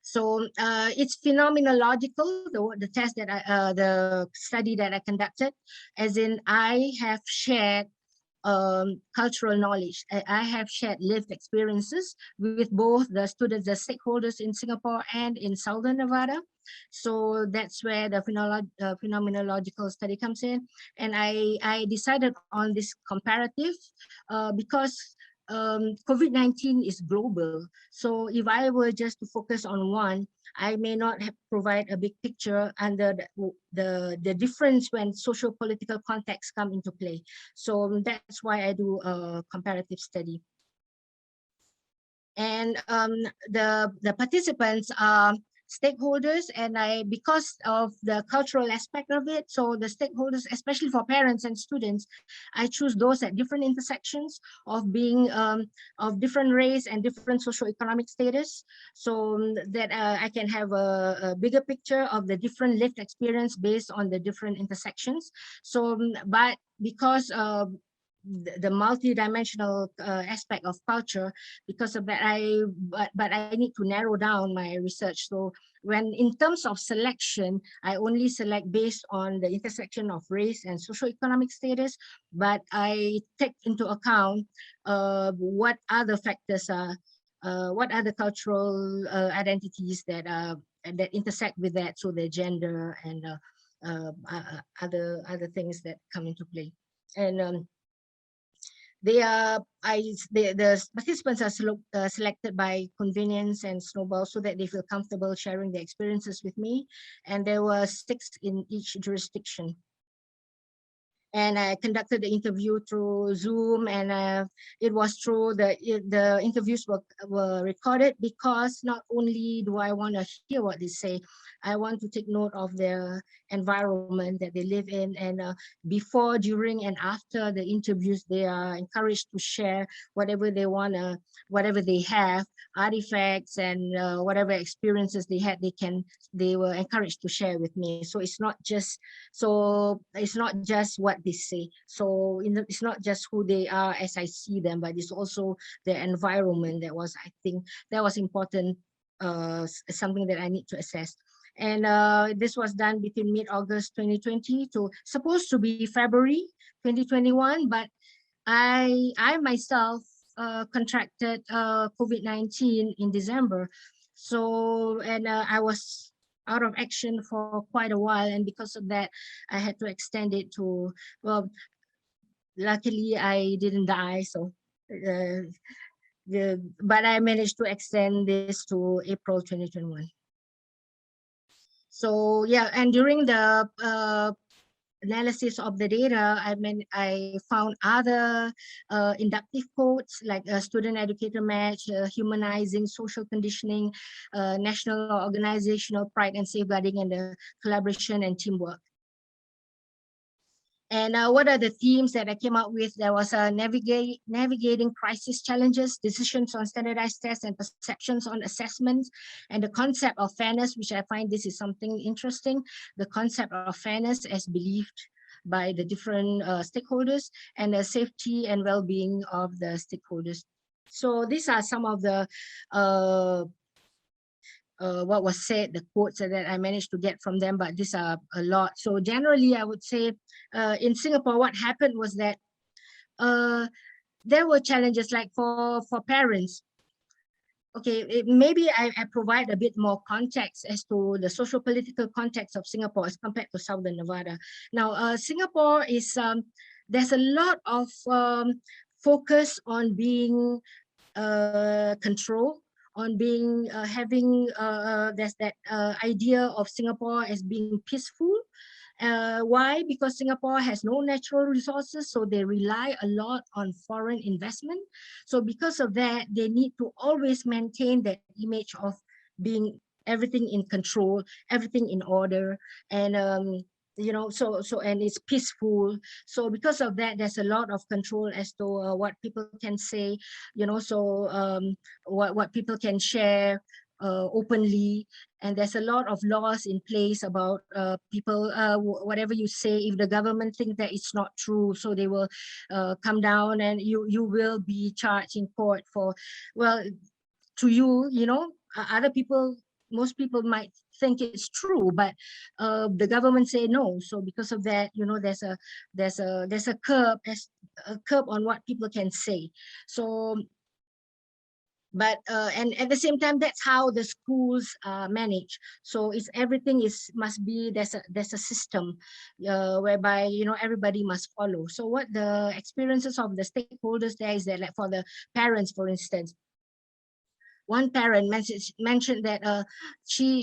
So it's phenomenological, the test that the study that I conducted, as in I have shared cultural knowledge. I have shared lived experiences with both the students, the stakeholders in Singapore and in Southern Nevada. So that's where the phenomenological study comes in. And I decided on this comparative because COVID-19 is global. So if I were just to focus on one, I may not have provide a big picture under the difference when socio-political contexts come into play. So that's why I do a comparative study. And the participants are stakeholders, and because of the cultural aspect of it, so the stakeholders, especially for parents and students, I choose those at different intersections of being of different race and different socioeconomic status, so that I can have a bigger picture of the different lived experience based on the different intersections. So, but because the multi-dimensional aspect of culture, because of that but I need to narrow down my research. So when in terms of selection, I only select based on the intersection of race and socioeconomic status, but I take into account what other factors are, what other cultural identities that that intersect with that, so the gender and other things that come into play. And the participants are selected by convenience and snowball, so that they feel comfortable sharing their experiences with me. And there were 6 in each jurisdiction. And I conducted the interview through Zoom, and it was true that the interviews were recorded, because not only do I want to hear what they say, I want to take note of their environment that they live in. And before, during, and after the interviews, they are encouraged to share whatever they want to, whatever they have, artifacts and whatever experiences they had, they were encouraged to share with me. So it's not just what they say. So it's not just who they are as I see them, but it's also their environment. That was, I think, that was important, something that I need to assess. And this was done between mid-August 2020 to supposed to be February 2021, but I myself contracted COVID-19 in December. So, and I was out of action for quite a while, and because of that, I had to extend it to, well, luckily I didn't die, so but I managed to extend this to April 2021. So yeah, and during the analysis of the data, I found other inductive codes like student-educator match, humanizing, social conditioning, national organizational pride and safeguarding, and the collaboration and teamwork. And what are the themes that I came up with? There was a navigating crisis challenges, decisions on standardized tests, and perceptions on assessments, and the concept of fairness, which I find this is something interesting, the concept of fairness as believed by the different stakeholders, and the safety and well-being of the stakeholders. So these are some of the what was said, the quotes that I managed to get from them, but these are a lot. So generally, I would say in Singapore, what happened was that there were challenges like for parents. Okay, maybe I provide a bit more context as to the social political context of Singapore as compared to Southern Nevada. Now, Singapore is, there's a lot of focus on being control, on being having there's that idea of Singapore as being peaceful, Why? Because Singapore has no natural resources, so they rely a lot on foreign investment. So because of that, they need to always maintain that image of being everything in control, everything in order, and you know, and it's peaceful. So because of that, there's a lot of control as to what people can say, you know, so what people can share openly, and there's a lot of laws in place about people, whatever you say, if the government think that it's not true, so they will come down and you will be charged in court for, well, to you, you know, other people, most people might think it's true, but the government say no. So because of that, you know, there's a curb, on what people can say. So but and at the same time, that's how the schools manage. So it's everything is must be, there's a system whereby, you know, everybody must follow. So what the experiences of the stakeholders there is that, like for the parents, for instance, one parent mentioned that she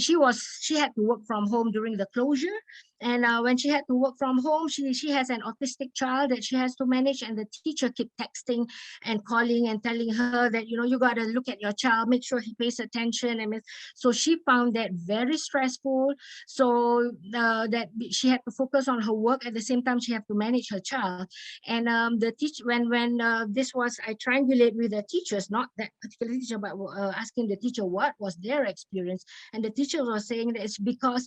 had to work from home during the closure, and when she had to work from home, she has an autistic child that she has to manage, and the teacher kept texting and calling and telling her that, you know, you got to look at your child, make sure he pays attention. And so she found that very stressful. So that she had to focus on her work, at the same time she had to manage her child. And the teacher, when this was, I triangulate with the teachers, not that particular teacher, but asking the teacher what was their experience, and the teacher was saying that it's because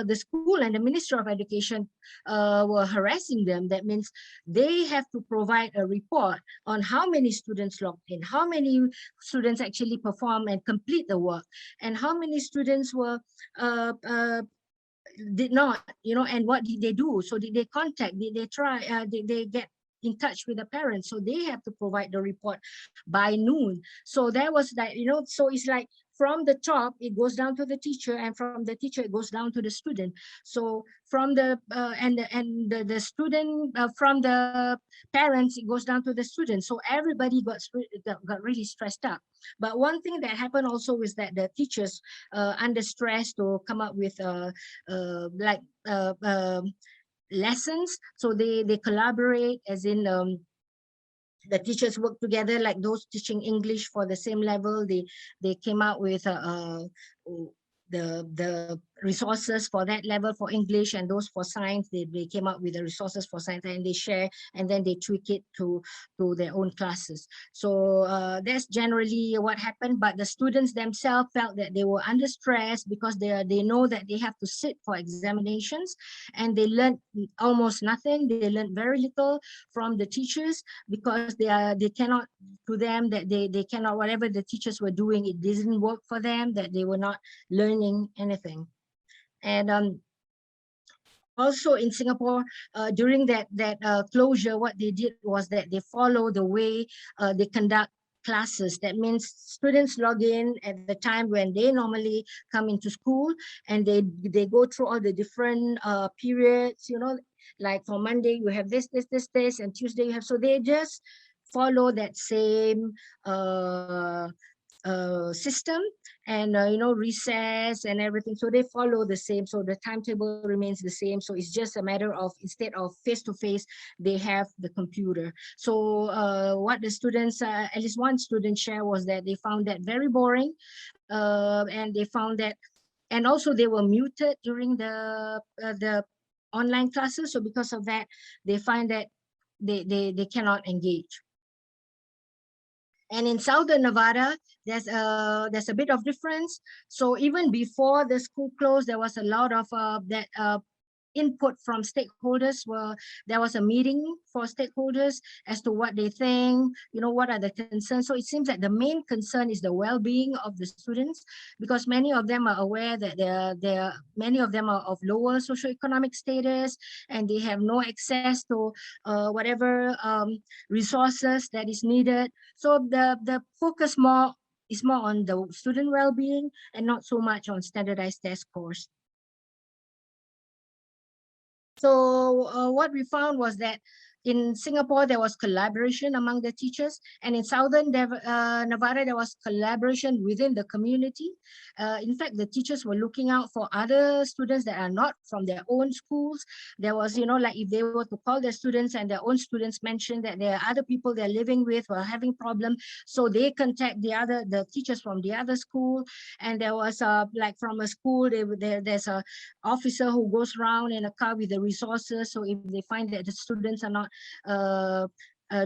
the school and the Ministry of Education were harassing them. That means they have to provide a report on how many students logged in, how many students actually perform and complete the work, and how many students were did not, you know, and what did they do? So did they contact, did they try, did they get in touch with the parents? So they have to provide the report by noon. So there was that, you know, so it's like from the top, it goes down to the teacher, and from the teacher, it goes down to the student. So from the, the student, from the parents, it goes down to the student. So everybody got really stressed up. But one thing that happened also is that the teachers under stress to come up with lessons. So they collaborate, as in the teachers work together, like those teaching English for the same level, they came out with the resources for that level for English, and those for science, they came up with the resources for science, and they share, and then they tweak it to their own classes. So that's generally what happened. But the students themselves felt that they were under stress because they know that they have to sit for examinations, and they learned almost nothing. They learned very little from the teachers, because they cannot, to them, that they cannot, whatever the teachers were doing, it didn't work for them, that they were not learning anything. And also in Singapore, during that closure, what they did was that they follow the way they conduct classes. That means students log in at the time when they normally come into school, and they go through all the different periods, you know, like for Monday you have this, and Tuesday you have, so they just follow that same system, and you know, recess and everything, so they follow the same, so the timetable remains the same. So it's just a matter of, instead of face-to-face, they have the computer. So what the students, at least one student shared, was that they found that very boring, and they found that, and also they were muted during the online classes. So because of that, they find that they cannot engage. And in Southern Nevada, there's a bit of difference. So even before the school closed, there was a lot of input from stakeholders. There was a meeting for stakeholders as to what they think, you know, what are the concerns. So it seems that the main concern is the well-being of the students, because many of them are aware that many of them are of lower socioeconomic status, and they have no access to whatever resources that is needed. So the focus is more on the student well-being, and not so much on standardized test scores. So what we found was that in Singapore, there was collaboration among the teachers, and in Southern Nevada, there was collaboration within the community. In fact, the teachers were looking out for other students that are not from their own schools. There was, like if they were to call their students and their own students mentioned that there are other people they're living with who are having problems, so they contact the teachers from the other school. And there was like from a school, there's a officer who goes around in a car with the resources. So if they find that the students are not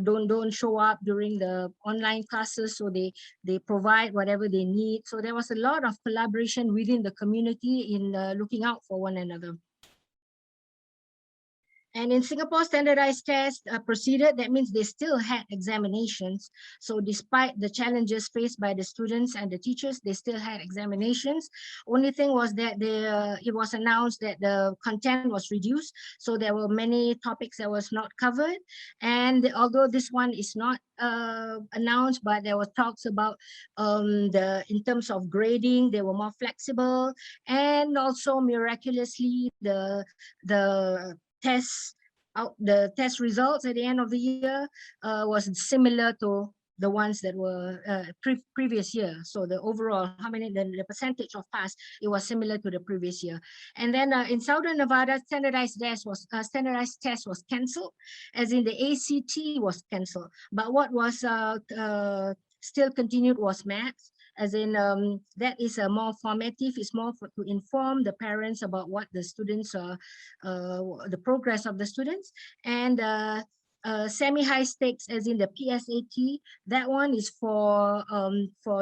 don't show up during the online classes, so they provide whatever they need. So there was a lot of collaboration within the community in looking out for one another. And in Singapore, standardized tests proceeded. That means they still had examinations. So despite the challenges faced by the students and the teachers, they still had examinations. Only thing was that it was announced that the content was reduced. So there were many topics that was not covered. And although this one is not announced, but there were talks about in terms of grading, they were more flexible. And also miraculously, the test results at the end of the year was similar to the ones that were previous year. So the overall, the percentage of pass, it was similar to the previous year. And then in Southern Nevada, standardized test was canceled, as in the ACT was canceled. But what was still continued was maths. As in that is a more formative, it's more to inform the parents about what the students the progress of the students. And semi-high stakes, as in the PSAT, that one is for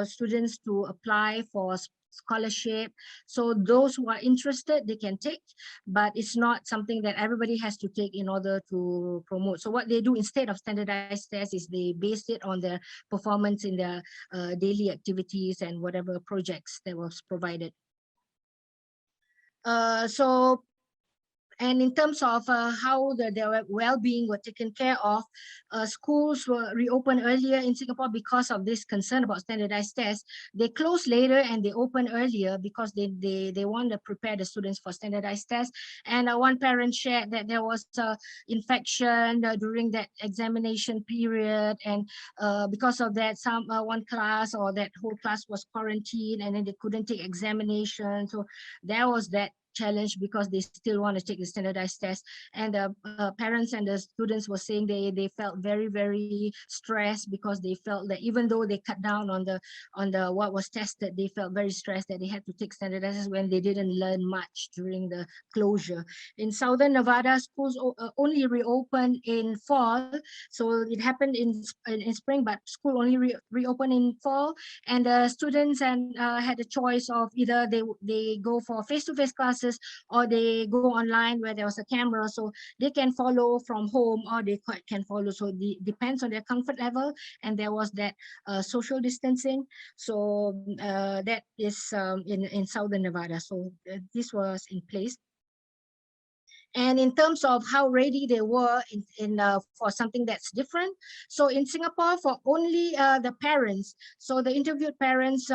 students to apply for scholarship. So those who are interested, they can take, but it's not something that everybody has to take in order to promote. So what they do instead of standardized tests is they base it on their performance in their daily activities and whatever projects that was provided. And in terms of how their well-being were taken care of, schools were reopened earlier in Singapore because of this concern about standardized tests. They closed later and they opened earlier because they want to prepare the students for standardized tests. And one parent shared that there was infection during that examination period, and because of that, one class or that whole class was quarantined, and then they couldn't take examination. So there was that challenge because they still want to take the standardized test. And the parents and the students were saying they felt very, very stressed because they felt that even though they cut down on the what was tested, they felt very stressed that they had to take standardized tests when they didn't learn much during the closure. In Southern Nevada, schools only reopened in fall. So it happened in spring, but school only reopened in fall. And the students had a choice of either they go for face-to-face classes or they go online where there was a camera, so they can follow from home or they can follow. So it depends on their comfort level. And there was that social distancing. So that is in Southern Nevada. So this was in place. And in terms of how ready they were for something that's different. So in Singapore, for only the parents, so the interviewed parents,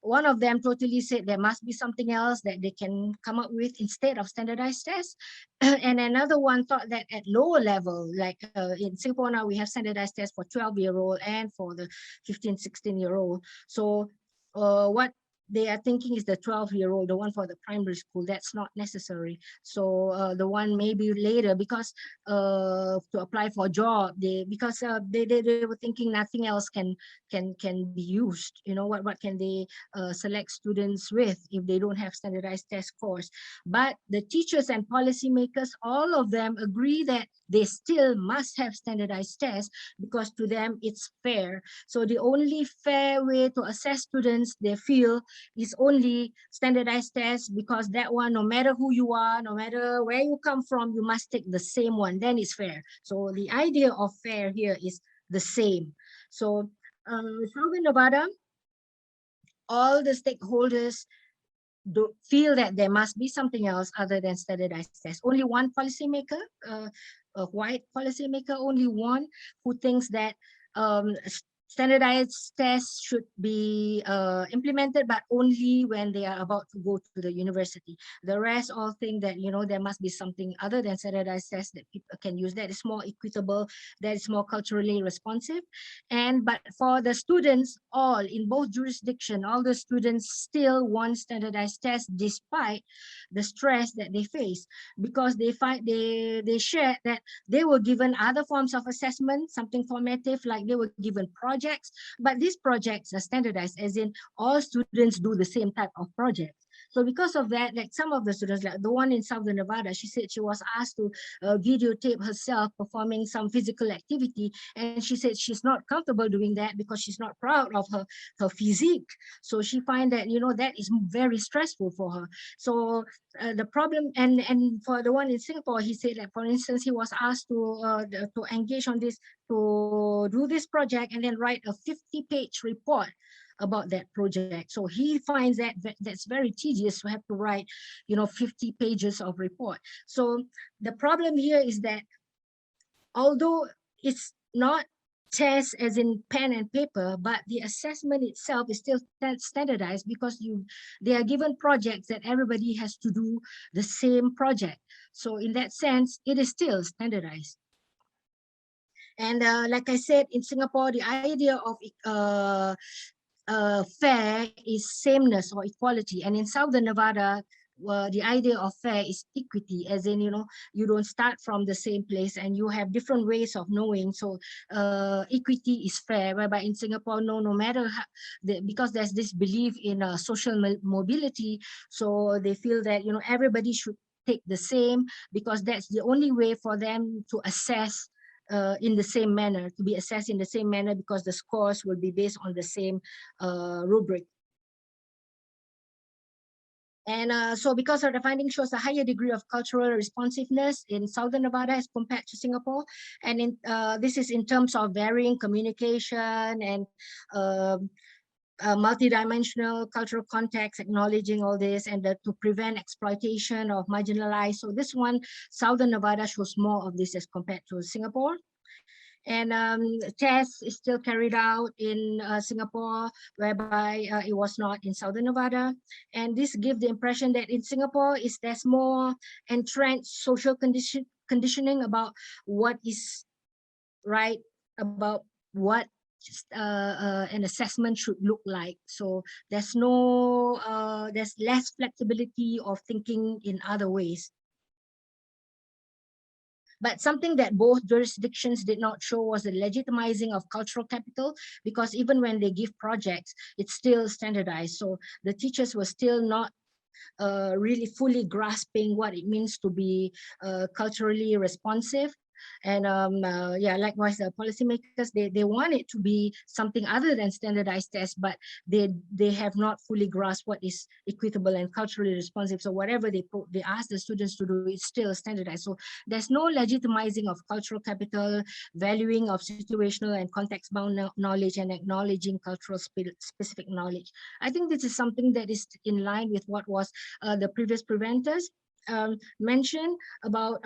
one of them totally said there must be something else that they can come up with instead of standardized tests. And another one thought that at lower level, like in Singapore now, we have standardized tests for 12-year-old and for the 15, 16-year-old. So what they are thinking is the 12-year-old, the one for the primary school. That's not necessary. So the one maybe later, because to apply for a job, because they were thinking nothing else can be used. What can they select students with if they don't have standardized test scores? But the teachers and policymakers, all of them agree that they still must have standardized tests because to them it's fair. So the only fair way to assess students, they feel, is only standardized tests, because that one, no matter who you are, no matter where you come from, you must take the same one, then it's fair. So the idea of fair here is the same. So Southern Nevada, all the stakeholders feel that there must be something else other than standardized tests. Only one policymaker, a white policymaker, only one, who thinks that standardized tests should be implemented, but only when they are about to go to the university. The rest all think that, you know, there must be something other than standardized tests that people can use that is more equitable, that is more culturally responsive. But for the students, all in both jurisdictions, all the students still want standardized tests despite the stress that they face, because they share that they were given other forms of assessment, something formative, like they were given projects, but these projects are standardized, as in all students do the same type of projects. So because of that, like some of the students, like the one in Southern Nevada, she said she was asked to videotape herself performing some physical activity, and she said she's not comfortable doing that because she's not proud of her physique. So she find that, you know, that is very stressful for her. So the problem, and for the one in Singapore, he said that, for instance, he was asked to engage on this, to do this project and then write a 50-page report about that project. So he finds that that's very tedious to have to write, you know, 50 pages of report. So the problem here is that although it's not tests as in pen and paper, but the assessment itself is still standardized, because they are given projects that everybody has to do the same project. So in that sense, it is still standardized. And like I said, in Singapore, the idea of fair is sameness or equality, and in Southern Nevada, the idea of fair is equity, as in, you know, you don't start from the same place and you have different ways of knowing. So equity is fair, whereby in Singapore, no matter how, because there's this belief in social mobility, so they feel that, you know, everybody should take the same, because that's the only way for them to assess in the same manner, to be assessed in the same manner, because the scores will be based on the same rubric. And so because of the finding shows a higher degree of cultural responsiveness in Southern Nevada as compared to Singapore. And this is in terms of varying communication and multidimensional cultural context, acknowledging all this, and to prevent exploitation of marginalized. So this one, Southern Nevada shows more of this as compared to Singapore. And tests is still carried out in Singapore, whereby it was not in Southern Nevada. And this gives the impression that in Singapore there's more entrenched social conditioning about what is right, about what an assessment should look like. So there's less flexibility of thinking in other ways. But something that both jurisdictions did not show was the legitimizing of cultural capital, because even when they give projects, it's still standardized. So the teachers were still not really fully grasping what it means to be culturally responsive. And yeah, likewise, the policymakers, they want it to be something other than standardized tests, but they have not fully grasped what is equitable and culturally responsive. So whatever they ask the students to do, it's still standardized. So there's no legitimizing of cultural capital, valuing of situational and context-bound knowledge, and acknowledging cultural specific knowledge. I think this is something that is in line with what was the previous presenters mentioned about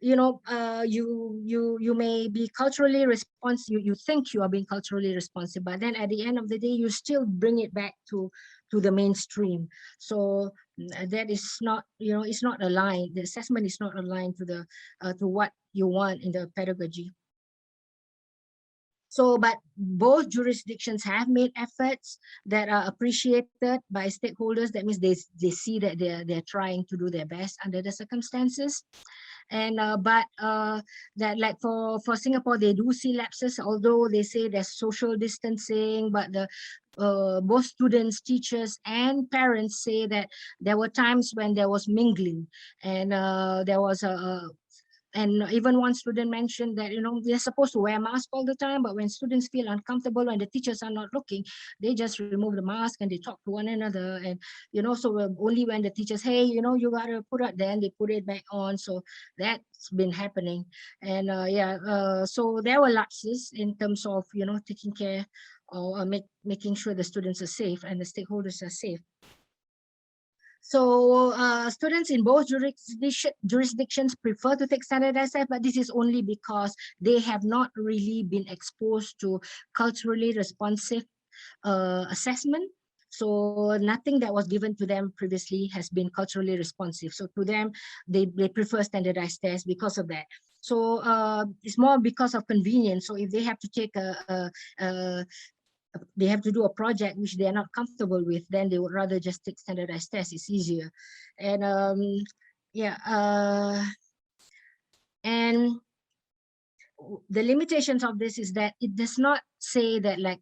you know, you may be culturally responsive, you think you are being culturally responsive, but then at the end of the day, you still bring it back to the mainstream. So that is not, you know, it's not aligned. The assessment is not aligned to the to what you want in the pedagogy. So, but both jurisdictions have made efforts that are appreciated by stakeholders. That means they see that they're trying to do their best under the circumstances. And but that, like for Singapore, they do see lapses, although they say there's social distancing, but the both students, teachers, and parents say that there were times when there was mingling, and there was and even one student mentioned that, you know, they're supposed to wear masks all the time, but when students feel uncomfortable and the teachers are not looking, they just remove the mask and they talk to one another. And, you know, so only when the teachers, hey, you know, you gotta put it, then they put it back on. So that's been happening. And yeah, so there were lapses in terms of, you know, taking care or making sure the students are safe and the stakeholders are safe. So students in both jurisdictions prefer to take standardized tests, but this is only because they have not really been exposed to culturally responsive assessment. So nothing that was given to them previously has been culturally responsive. So to them, they prefer standardized tests because of that. So it's more because of convenience. So if they have to take they have to do a project which they are not comfortable with, then they would rather just take standardized tests. It's easier. And and the limitations of this is that it does not say that like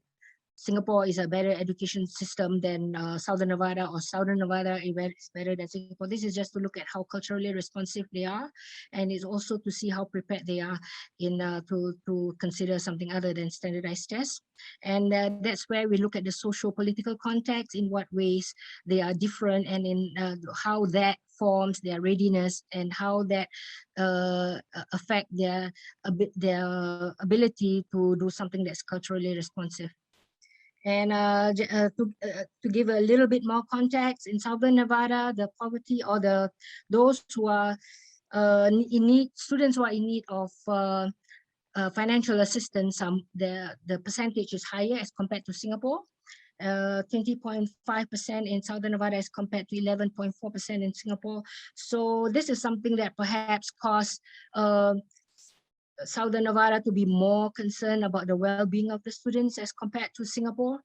Singapore is a better education system than Southern Nevada, or Southern Nevada is better than Singapore. This is just to look at how culturally responsive they are, and it's also to see how prepared they are in to consider something other than standardized tests. And that's where we look at the socio-political context, in what ways they are different, and in how that forms their readiness, and how that affect their ability to do something that's culturally responsive. And to give a little bit more context, in Southern Nevada, the poverty, or those who are in need, students who are in need of financial assistance, the percentage is higher as compared to Singapore. 20.5% in Southern Nevada as compared to 11.4% in Singapore. So this is something that perhaps caused Southern Nevada to be more concerned about the well-being of the students as compared to Singapore.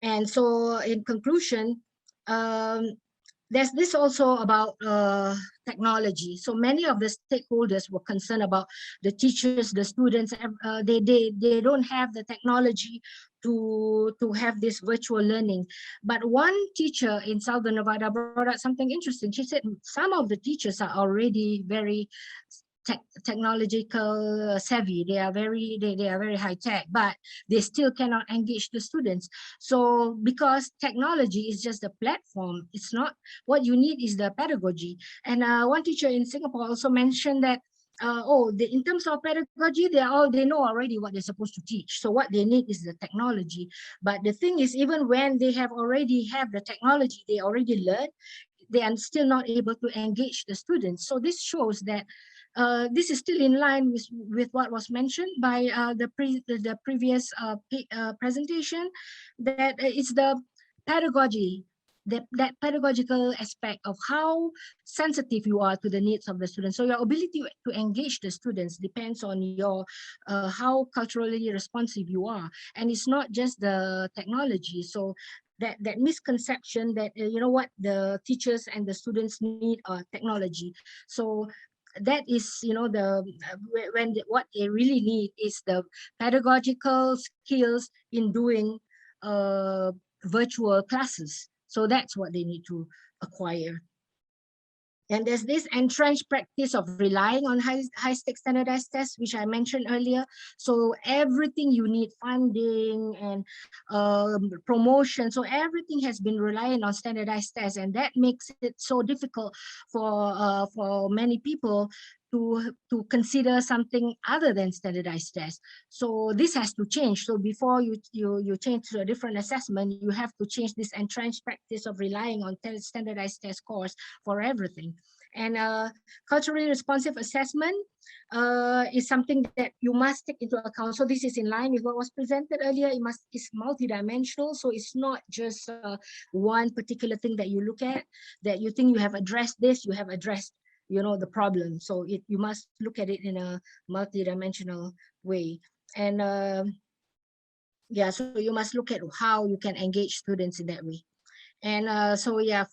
And so in conclusion, there's this also about technology. So many of the stakeholders were concerned about the teachers, the students. They don't have the technology to have this virtual learning. But one teacher in Southern Nevada brought out something interesting. She said some of the teachers are already very technological savvy. They are very high tech, but they still cannot engage the students. So because technology is just a platform, it's not what you need is the pedagogy. And one teacher in Singapore also mentioned that in terms of pedagogy, they know already what they're supposed to teach. So what they need is the technology. But the thing is, even when they already have the technology, they already learned, they are still not able to engage the students. So this shows that this is still in line with what was mentioned by the previous presentation, that it's the pedagogy, that pedagogical aspect of how sensitive you are to the needs of the students. So your ability to engage the students depends on your how culturally responsive you are, and it's not just the technology. So that misconception that you know what, the teachers and the students need technology. So that is, you know, what they really need is the pedagogical skills in doing virtual classes. So that's what they need to acquire. And there's this entrenched practice of relying on high-stake standardized tests, which I mentioned earlier. So everything you need, funding and promotion, so everything has been relying on standardized tests, and that makes it so difficult for many people to consider something other than standardized tests. So this has to change. So before you change to a different assessment, you have to change this entrenched practice of relying on standardized test scores for everything. And culturally responsive assessment is something that you must take into account. So this is in line with what was presented earlier. It's multidimensional. So it's not just one particular thing that you look at, that you think you have addressed this, you have addressed, you know, the problem. So you must look at it in a multidimensional way. And yeah, so you must look at how you can engage students in that way. And so yeah,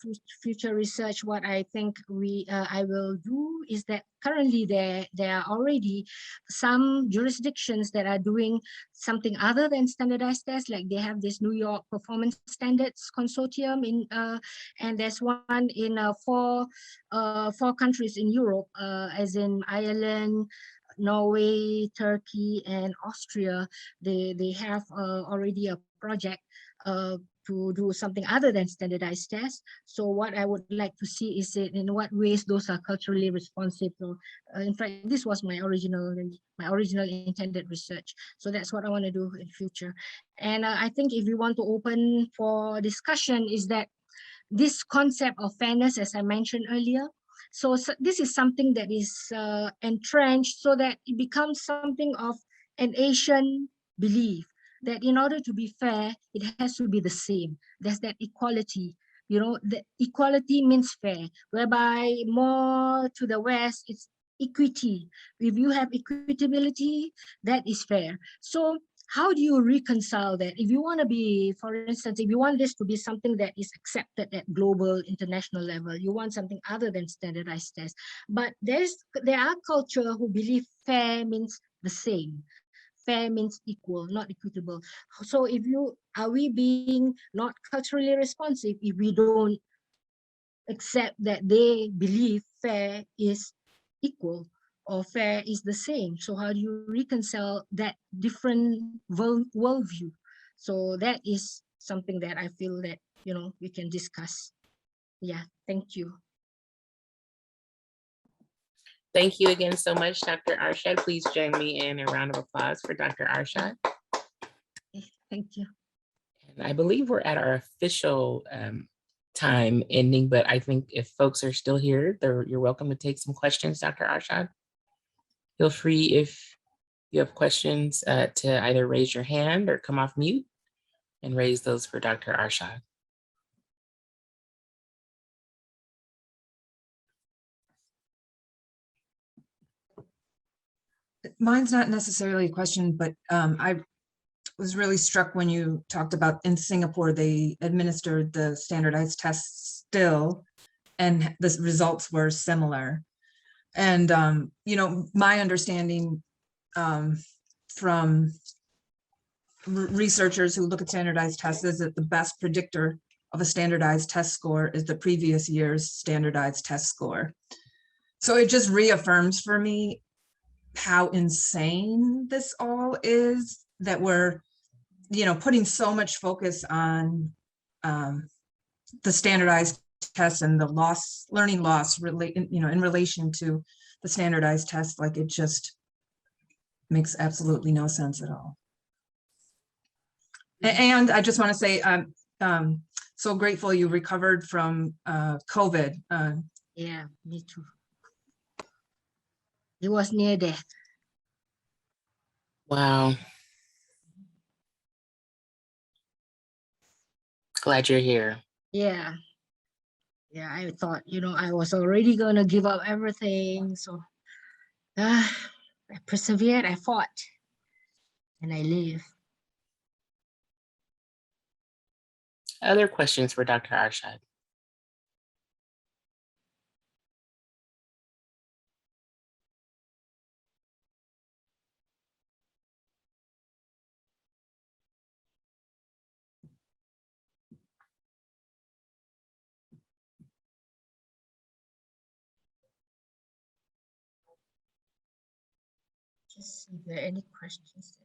future research, what I think I will do is that currently there are already some jurisdictions that are doing something other than standardized tests. Like they have this New York Performance Standards Consortium and there's one in four countries in Europe, as in Ireland, Norway, Turkey, and Austria. They have already a project to do something other than standardized tests. So what I would like to see is in what ways those are culturally responsive. So in fact, this was my original intended research. So that's what I want to do in future. And I think if you want to open for discussion, is that this concept of fairness, as I mentioned earlier. So this is something that is entrenched so that it becomes something of an Asian belief that in order to be fair, it has to be the same. There's that equality. You know, the equality means fair, whereby more to the West, it's equity. If you have equitability, that is fair. So how do you reconcile that? If you want to be, for instance, if you want this to be something that is accepted at global, international level, you want something other than standardized tests. But there are culture who believe fair means the same. Fair means equal, not equitable. So are we being not culturally responsive if we don't accept that they believe fair is equal or fair is the same? So how do you reconcile that different worldview? So that is something that I feel that, you know, we can discuss. Yeah, thank you. Thank you again so much, Dr. Arshad. Please join me in a round of applause for Dr. Arshad. Thank you. And I believe we're at our official time ending, but I think if folks are still here, you're welcome to take some questions, Dr. Arshad. Feel free, if you have questions, to either raise your hand or come off mute and raise those for Dr. Arshad. Mine's not necessarily a question, but I was really struck when you talked about in Singapore, they administered the standardized tests still, and the results were similar. And, you know, my understanding from researchers who look at standardized tests is that the best predictor of a standardized test score is the previous year's standardized test score. So it just reaffirms for me how insane this all is, that we're, you know, putting so much focus on the standardized tests and the learning loss you know, in relation to the standardized tests. Like, it just makes absolutely no sense at all. And I just want to say I'm so grateful you recovered from COVID. Yeah, me too. It was near death. Wow. Glad you're here. Yeah. Yeah, I thought, you know, I was already going to give up everything. So I persevered, I fought, and I live. Other questions for Dr. Arshad? Just see if there are any questions.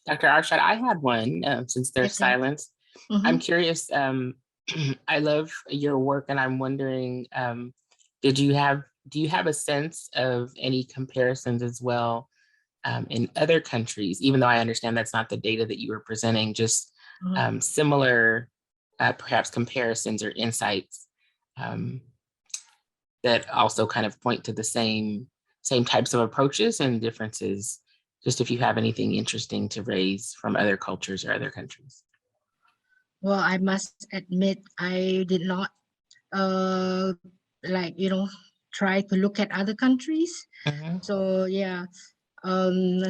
Dr. Arshad, I had one since there's Okay. silence. I'm curious, I love your work, and I'm wondering, do you have a sense of any comparisons as well in other countries, even though I understand that's not the data that you were presenting, just similar perhaps comparisons or insights that also kind of point to the same types of approaches and differences, just if you have anything interesting to raise from other cultures or other countries. Well, I must admit, I did not like, you know, try to look at other countries. So yeah,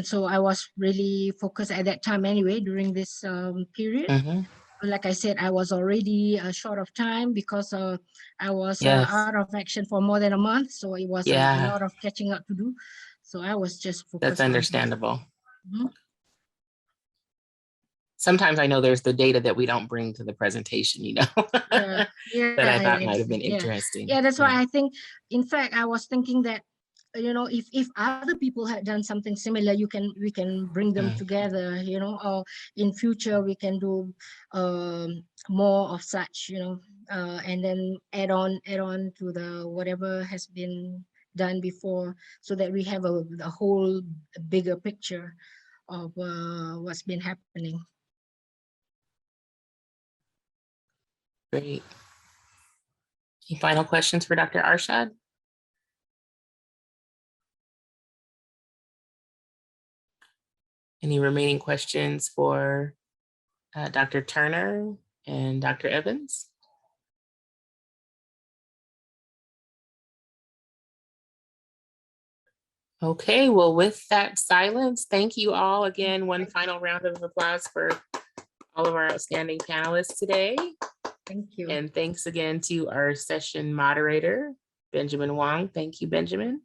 so I was really focused at that time anyway, during this period. Like I said, I was already short of time because I was out of action for more than a month. So it was a lot of catching up to do. So I was just focused. That's understandable. Sometimes I know there's the data that we don't bring to the presentation, you know, that I thought might have been interesting. Yeah, that's why I think, in fact, I was thinking that you know, if other people had done something similar, we can bring them together, you know, or in future we can do more of such, you know, and then add on to the whatever has been done before, so that we have a whole bigger picture of what's been happening. Great. Any final questions for Dr. Arshad? Any remaining questions for Dr. Turner and Dr. Evans? Okay, well, with that silence, thank you all again. One final round of applause for all of our outstanding panelists today. Thank you. And thanks again to our session moderator, Benjamin Wong. Thank you, Benjamin.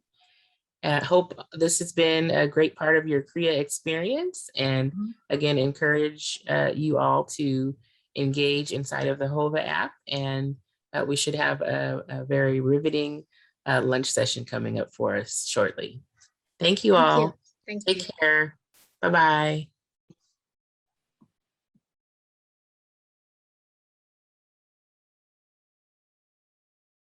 I hope this has been a great part of your CREA experience, and again, encourage you all to engage inside of the HOVA app, and we should have a very riveting lunch session coming up for us shortly. Thank you all. Thank you. Take care. Bye-bye.